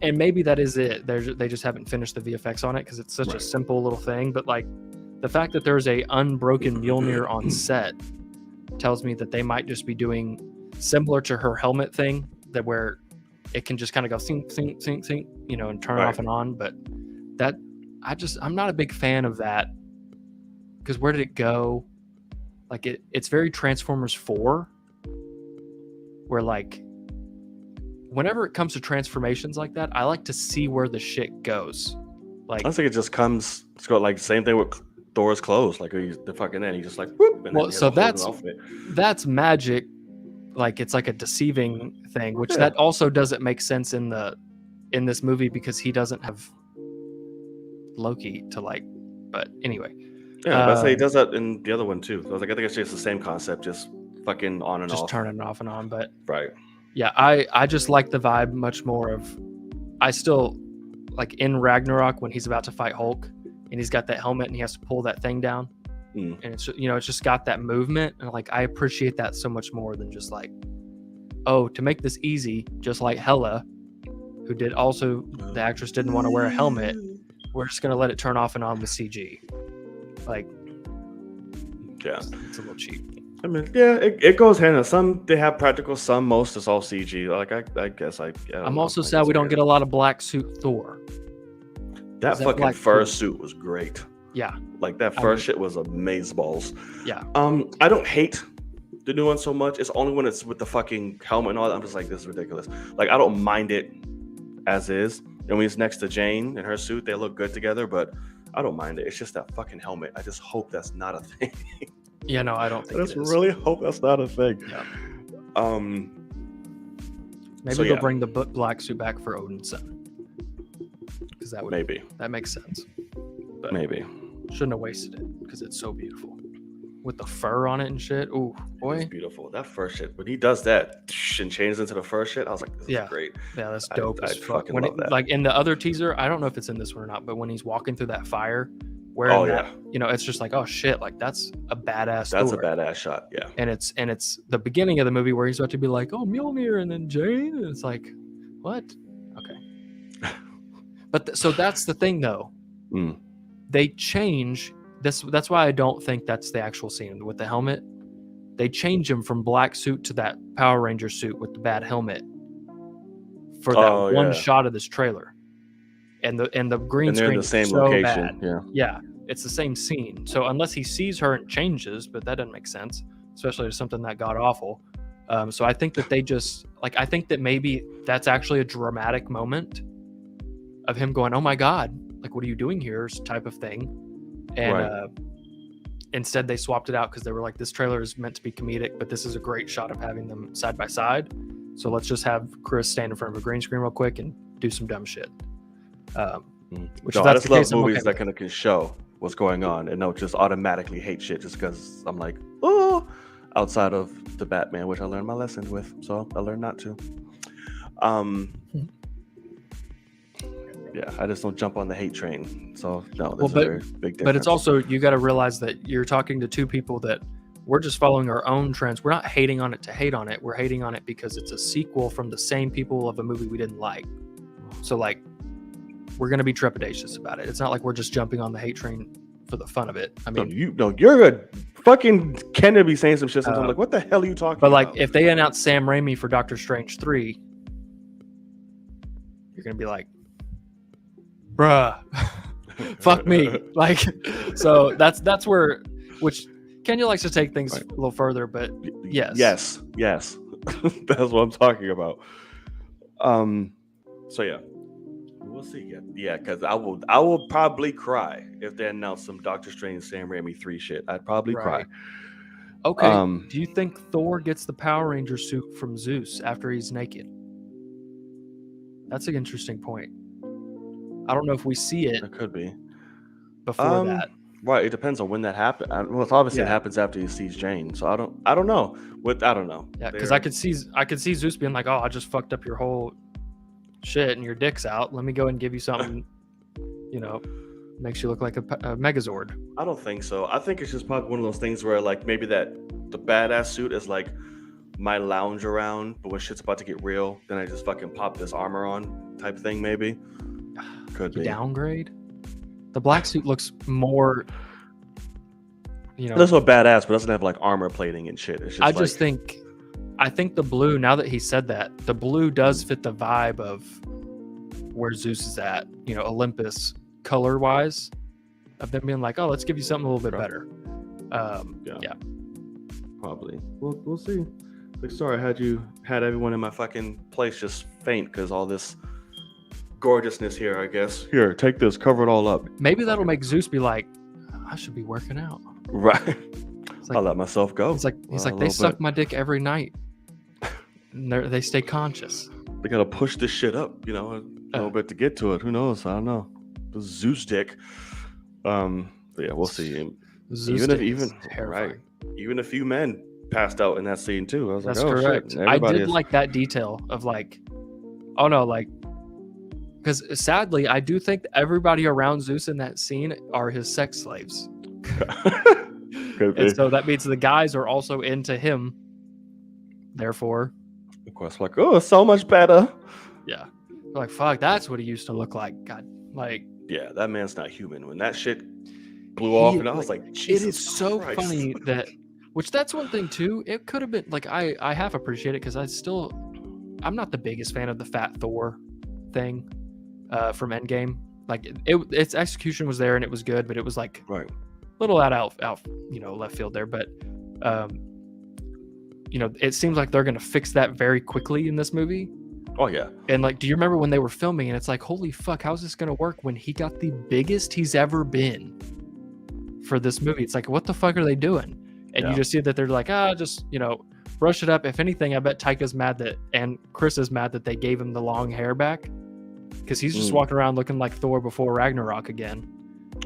and maybe that is it. They just haven't finished the VFX on it because it's such a Right. simple little thing. But like, the fact that there's a unbroken Mjolnir on set tells me that they might just be doing similar to her helmet thing, that where it can just kind of go sing, sing, sing, sing, and turn Right. off and on. But that I'm not a big fan of that, because where did it go? Like it's very Transformers 4, where like whenever it comes to transformations like that, I like to see where the shit goes. Like, I think it just comes. It's got like same thing with Thor's clothes. Like the fucking end, he just like whoop. And well, then he so has a whole new outfit. that's magic. Like it's like a deceiving thing, which Yeah. that also doesn't make sense in this movie because he doesn't have Loki to like. But anyway, Yeah, but I say he does that in the other one too. So I was like, I think it's just the same concept, just fucking on and just off. turning it off and on. But Right. yeah, I just like the vibe much more of. I still like in Ragnarok when he's about to fight Hulk and he's got that helmet and he has to pull that thing down. Mm. And it's just got that movement, and like I appreciate that so much more than just like, oh, to make this easy, just like Hela, who did also, the actress didn't want to wear a helmet, we're just gonna let it turn off and on with CG. Like, Yeah. it's a little cheap. I mean, yeah, it goes hand in hand. Some they have practical, some most is all CG. Like I guess I don't I'm know. also I sad guess we I don't get a lot of black suit Thor. that that fucking black fur suit. suit was great. Yeah, Like that I fur mean- shit was amazeballs. yeah. I don't hate the new one so much. It's only when it's with the fucking helmet and all that. I'm just like, this is ridiculous. Like I don't mind it as is. And when it's next to Jane in her suit, they look good together, but I don't mind it. It's just that fucking helmet. I just hope that's not a thing. Yeah, no, I don't I think just it is. really hope that's not a thing. Yeah. Maybe so they'll yeah. bring the black suit back for Odin's son, because Maybe. that makes sense. But Maybe. shouldn't have wasted it because it's so beautiful with the fur on it and shit. Ooh, It's boy, beautiful. That fur shit. When he does that and changes into the fur shit, I was like, this Yeah. is great. yeah, that's I- dope I as fuck. fucking When love that. like in the other teaser, I don't know if it's in this one or not, but when he's walking through that fire, wearing Oh, that, yeah. it's just like, oh shit, like that's a badass. That's Thor. a badass shot. Yeah. And it's the beginning of the movie where he's about to be like, oh, Mjolnir, and then Jane, and it's like, what? Okay. But so that's the thing, though. Mm. They change this. That's why I don't think that's the actual scene with the helmet. They change him from black suit to that Power Ranger suit with the bad helmet for that Oh, one yeah. shot of this trailer. And the green And they're screen in the same is so location. bad. Yeah. Yeah, it's the same scene. So unless he sees her and changes, but that doesn't make sense. especially to something that god awful. So I think that they just like, I think that maybe that's actually a dramatic moment of him going, "Oh my god, like what are you doing here?" type of thing. And Right. instead they swapped it out because they were like, this trailer is meant to be comedic, but this is a great shot of having them side by side. So let's just have Chris stand in front of a green screen real quick and do some dumb shit. Which No, if I that's just the case, love I'm movies okay that kind of can show what's going on and don't just automatically hate shit just because I'm like, oh, outside of the Batman, which I learned my lesson with, so I learned not to. Yeah, I just don't jump on the hate train. So no, there's a very big difference. But it's also, you got to realize that you're talking to two people that we're just following our own trends. We're not hating on it to hate on it. We're hating on it because it's a sequel from the same people of a movie we didn't like. So like, we're going to be trepidatious about it. It's not like we're just jumping on the hate train for the fun of it. I mean, you're a fucking Kennedy saying some shit sometimes. I'm like, what the hell are you talking but about? like, if they announce Sam Raimi for Doctor Strange 3, you're going to be like, bruh, fuck me. Like, so that's where, which Kenya likes to take things a little further, but yes. That's what I'm talking about. So yeah, we'll see. Yeah, because I will probably cry if they announce some Doctor Strange Sam Raimi 3 shit. I'd probably cry. Okay, do you think Thor gets the Power Ranger suit from Zeus after he's naked? That's an interesting point. I don't know if we see it. It could be before that. Right, it depends on when that happens. Well, it's obviously it happens after he sees Jane. So I don't know. I don't know. Yeah, because I could see Zeus being like, "Oh, I just fucked up your whole shit and your dick's out. Let me go and give you something, makes you look like a Megazord." I don't think so. I think it's just probably one of those things where like maybe the badass suit is like my lounge around, but when shit's about to get real, then I just fucking pop this armor on type thing. Maybe could be downgrade. The black suit looks more, That's what badass, but doesn't have like armor plating and shit. It's just I think the blue. Now that he said that, the blue does fit the vibe of where Zeus is at. Olympus color wise, of them being like, "Oh, let's give you something a little bit better." Yeah, probably. We'll see. Like, sorry, I had everyone in my fucking place just faint because all this gorgeousness here, I guess. Here, take this, cover it all up. Maybe that'll make Zeus be like, I should be working out. Right. Like, I'll let myself go. He's like, they suck my dick every night. And they stay conscious. They gotta push this shit up, a little bit to get to it. Who knows? I don't know. The Zeus dick. But yeah, we'll see. Zeus Even a few men passed out in that scene too. I was That's like, oh correct. shit. I did like that detail of like, oh no, like, because sadly, I do think everybody around Zeus in that scene are his sex slaves. And so that means the guys are also into him. Therefore, of course, like, oh, so much better. Yeah. They're like, fuck, that's what he used to look like. God, like. Yeah, that man's not human. When that shit blew off, and I was like, Jesus it is so Christ. funny that, which that's one thing too. It could have been like, I half appreciate it because I'm not the biggest fan of the fat Thor thing. From Endgame, like its execution was there and it was good, but it was like right, little out left field there. But it seems like they're gonna fix that very quickly in this movie. Oh yeah. And like, do you remember when they were filming and it's like, holy fuck, how's this gonna work when he got the biggest he's ever been for this movie? It's like, what the fuck are they doing? And you just see that they're like, just brush it up. If anything, I bet Taika's mad and Chris is mad that they gave him the long hair back. Because he's just walking around looking like Thor before Ragnarok again.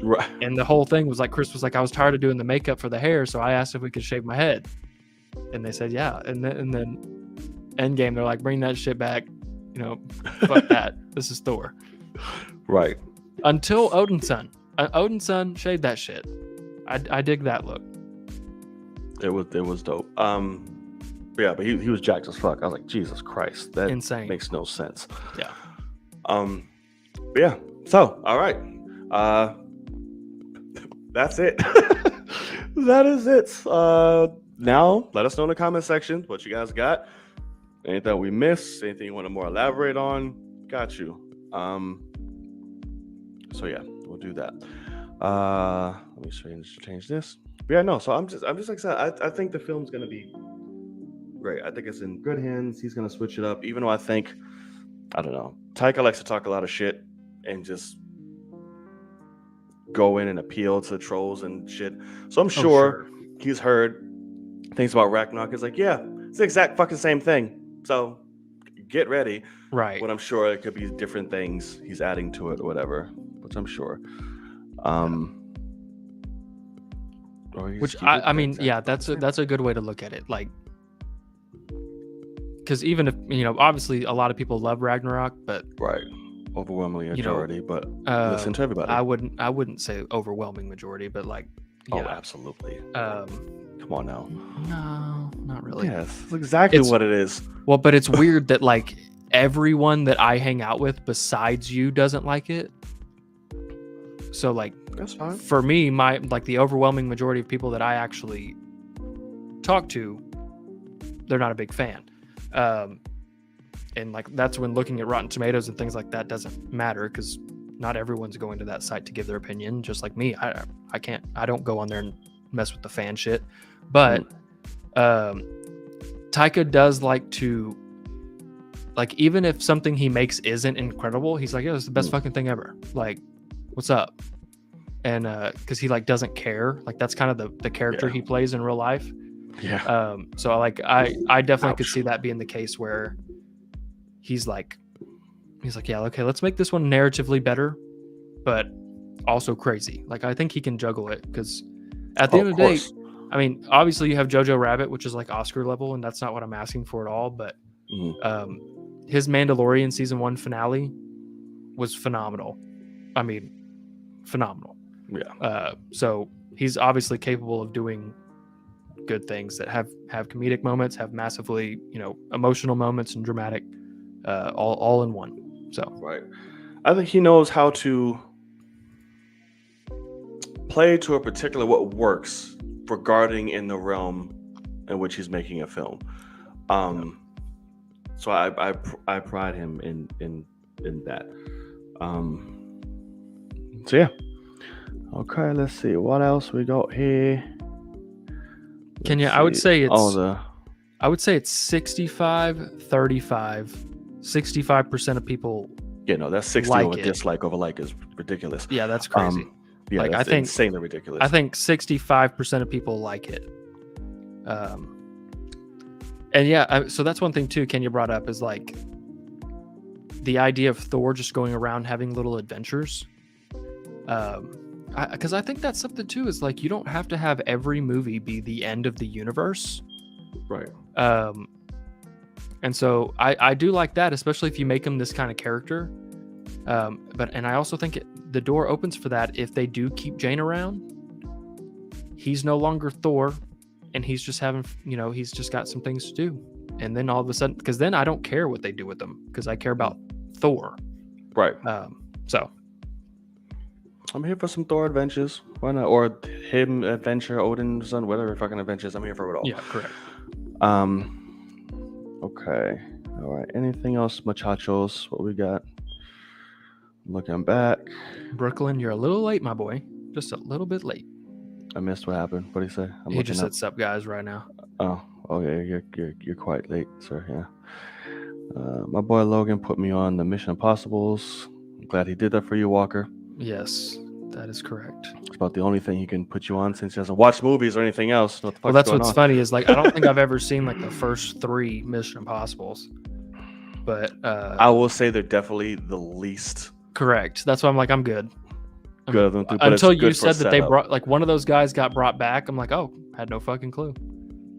Right. And the whole thing was like, Chris was like, I was tired of doing the makeup for the hair, so I asked if we could shave my head. And they said, yeah. And then Endgame, they're like, bring that shit back. Fuck that. This is Thor. Right. Until Odin's son. Odin's son shaved that shit. I dig that look. It was dope. But he was jacked as fuck. I was like, Jesus Christ. That insane. Makes no sense. Yeah. But yeah. So, all right. That's it. That is it. Now, let us know in the comment section what you guys got. Anything we missed? Anything you want to more elaborate on? Got you. So yeah, we'll do that. Let me change this. Yeah, no. So I'm just excited. I think the film's gonna be great. I think it's in good hands. He's gonna switch it up, even though I don't know. Taika likes to talk a lot of shit and just go in and appeal to trolls and shit. So I'm sure he's heard things about Ragnarok. He's like, yeah, it's the exact fucking same thing. So get ready. Right. But I'm sure it could be different things he's adding to it or whatever. Which I'm sure. Which I mean, yeah, that's a good way to look at it. Like, because even if obviously a lot of people love Ragnarok, but right, overwhelmingly majority. But listen to everybody. I wouldn't say overwhelming majority, but like, yeah. Oh, absolutely. Come on now. No, not really. Yes, that's exactly what it is. Well, but it's weird that like everyone that I hang out with besides you doesn't like it. So like, that's fine. For me, the overwhelming majority of people that I actually talk to, they're not a big fan. And like that's when looking at Rotten Tomatoes and things like that doesn't matter, because not everyone's going to that site to give their opinion. Just like me, I don't go on there and mess with the fan shit. But Taika does like to, like, even if something he makes isn't incredible, he's like, yeah, it's the best fucking thing ever. Like, what's up? And because he like doesn't care. Like that's kind of the character he plays in real life. Yeah. So I definitely could see that being the case where he's like, yeah, okay, let's make this one narratively better, but also crazy. Like I think he can juggle it, because at the end of the day, I mean, obviously you have Jojo Rabbit, which is like Oscar level, and that's not what I'm asking for at all. But his Mandalorian season 1 finale was phenomenal. I mean, phenomenal. Yeah. So he's obviously capable of doing good things that have comedic moments, have massively, emotional moments and dramatic, all in one. So right. I think he knows how to play to a particular what works regarding in the realm in which he's making a film. So I pride him in that. So yeah. Okay, let's see what else we got here. Kenya, I would say it's 65, 35. 65% of people. Yeah, no, that's 60 like over dislike over like is ridiculous. Yeah, that's crazy. Yeah, like, that's insanely ridiculous. I think 65% of people like it. And yeah, so that's one thing too Kenya brought up, is like the idea of Thor just going around having little adventures. Because I think that's something too, is like you don't have to have every movie be the end of the universe. Right. And so I do like that, especially if you make him this kind of character. And I also think the door opens for that if they do keep Jane around. He's no longer Thor, and he's just having, he's just got some things to do. And then all of a sudden, because then I don't care what they do with him, because I care about Thor. Right. So I'm here for some Thor adventures. Why not? Or him adventure, Odin's son, whatever fucking adventures. I'm here for it all. Yeah, correct. Okay. All right. Anything else, muchachos? What we got? Looking back. Brooklyn, you're a little late, my boy. Just a little bit late. I missed what happened. What did he say? He just said, "Sup, guys," right now. Oh, yeah. You're quite late, sir. Yeah. My boy Logan put me on the Mission Impossibles. I'm glad he did that for you, Walker. Yes, that is correct. It's about the only thing he can put you on, since he doesn't watch movies or anything else. What the fuck's well, that's going what's on? funny is like I don't think I've ever seen like the first 3 Mission Impossibles, but I will say they're definitely the least correct. That's why I'm like, I'm good. Good of them too, until you said that they brought, like, one of those guys got brought back. I'm like, oh, had no fucking clue.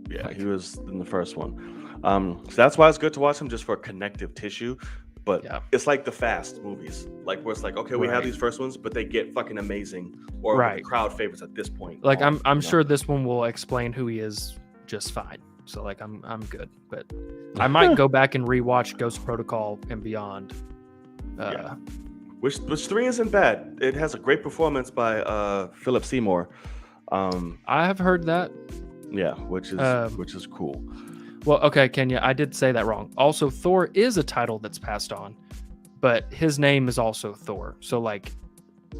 Yeah, he was in the first one. So that's why it's good to watch him, just for connective tissue. But it's like the Fast movies, like where it's like, okay, we have these first ones, but they get fucking amazing, or the crowd favorites at this point. Like I'm sure this one will explain who he is just fine. So like I'm good, but I might go back and rewatch Ghost Protocol and Beyond. Which 3 isn't bad. It has a great performance by Philip Seymour. I have heard that. Yeah, which is cool. Well, okay, Kenya, I did say that wrong. Also, Thor is a title that's passed on, but his name is also Thor. So like,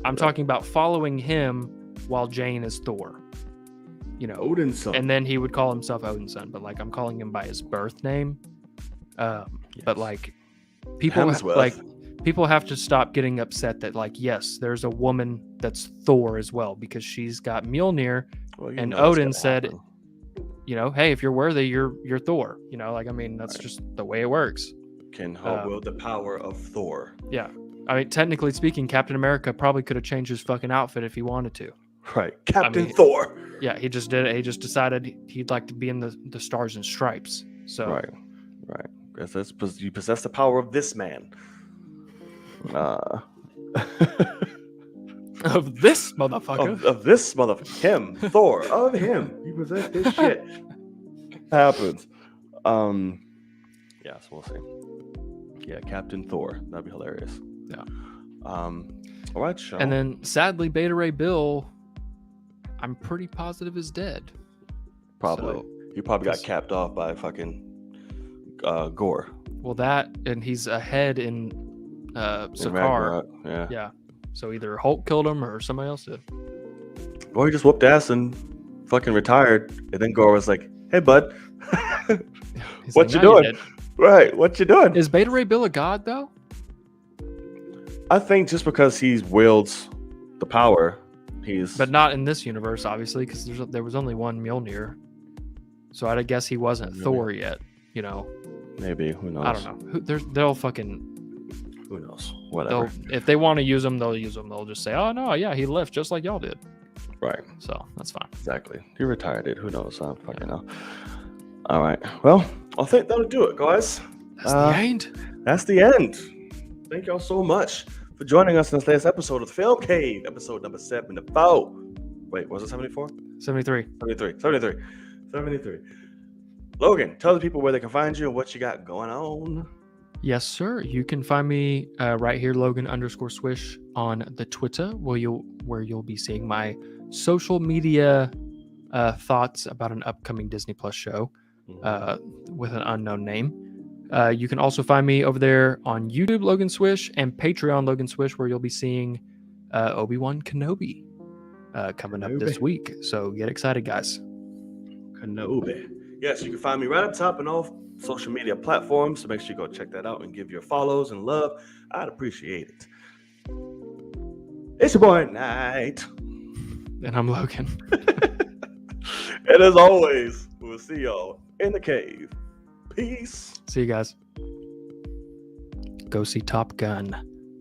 I'm talking about following him while Jane is Thor. Odin's son. And then he would call himself Odin's son, but like I'm calling him by his birth name. But like people people have to stop getting upset that like yes, there's a woman that's Thor as well because she's got Mjolnir, and Odin said, happen. Hey, if you're worthy, you're Thor. Like I mean that's just the way it works. Can wield the power of Thor. Yeah, I mean technically speaking, Captain America probably could have changed his fucking outfit if he wanted to. Right, Captain Thor. Yeah, he just did it. He just decided he'd like to be in the Stars and Stripes. So right. You possess the power of this man. Of this motherfucker. Of this motherfucker. Him, Thor. Of him. You possess this shit. Happens. Yeah, so we'll see. Yeah, Captain Thor. That'd be hilarious. Yeah. All right, Sean. And then sadly, Beta Ray Bill, I'm pretty positive is dead. Probably. So, he probably got capped off by fucking Gore. Well, that, and he's ahead in Sakaar. Yeah. So either Hulk killed him or somebody else did. Or he just whooped ass and fucking retired. And then Gore was like, hey, bud. What you doing? Right. What you doing? Is Beta Ray Bill a god, though? I think just because he wields the power, he's... But not in this universe, obviously, because there was only one Mjolnir. So I'd guess he wasn't Thor yet, Maybe. Who knows? I don't know. They'll fucking... Who knows? Whatever. If they want to use them, they'll use them. They'll just say, oh, no, yeah, he left just like y'all did. Right. So that's fine. Exactly. He retired it. Who knows? I don't fucking know. All right. Well, I think that'll do it, guys. That's the end. That's the end. Thank y'all so much for joining us in this latest episode of the Film Cave, episode number 74. Wait, was it 74? 73. 73. Logan, tell the people where they can find you and what you got going on. Yes, sir. You can find me right here, Logan_Swish on the Twitter, where you'll be seeing my social media thoughts about an upcoming Disney Plus show with an unknown name. You can also find me over there on YouTube, Logan Swish, and Patreon, Logan Swish, where you'll be seeing Obi-Wan Kenobi coming up this week. So get excited, guys. Kenobi. Yes, you can find me right up top on all social media platforms. So make sure you go check that out and give your follows and love. I'd appreciate it. It's your boy, Knight. And I'm Logan. And as always, we'll see y'all in the cave. Peace. See you guys. Go see Top Gun.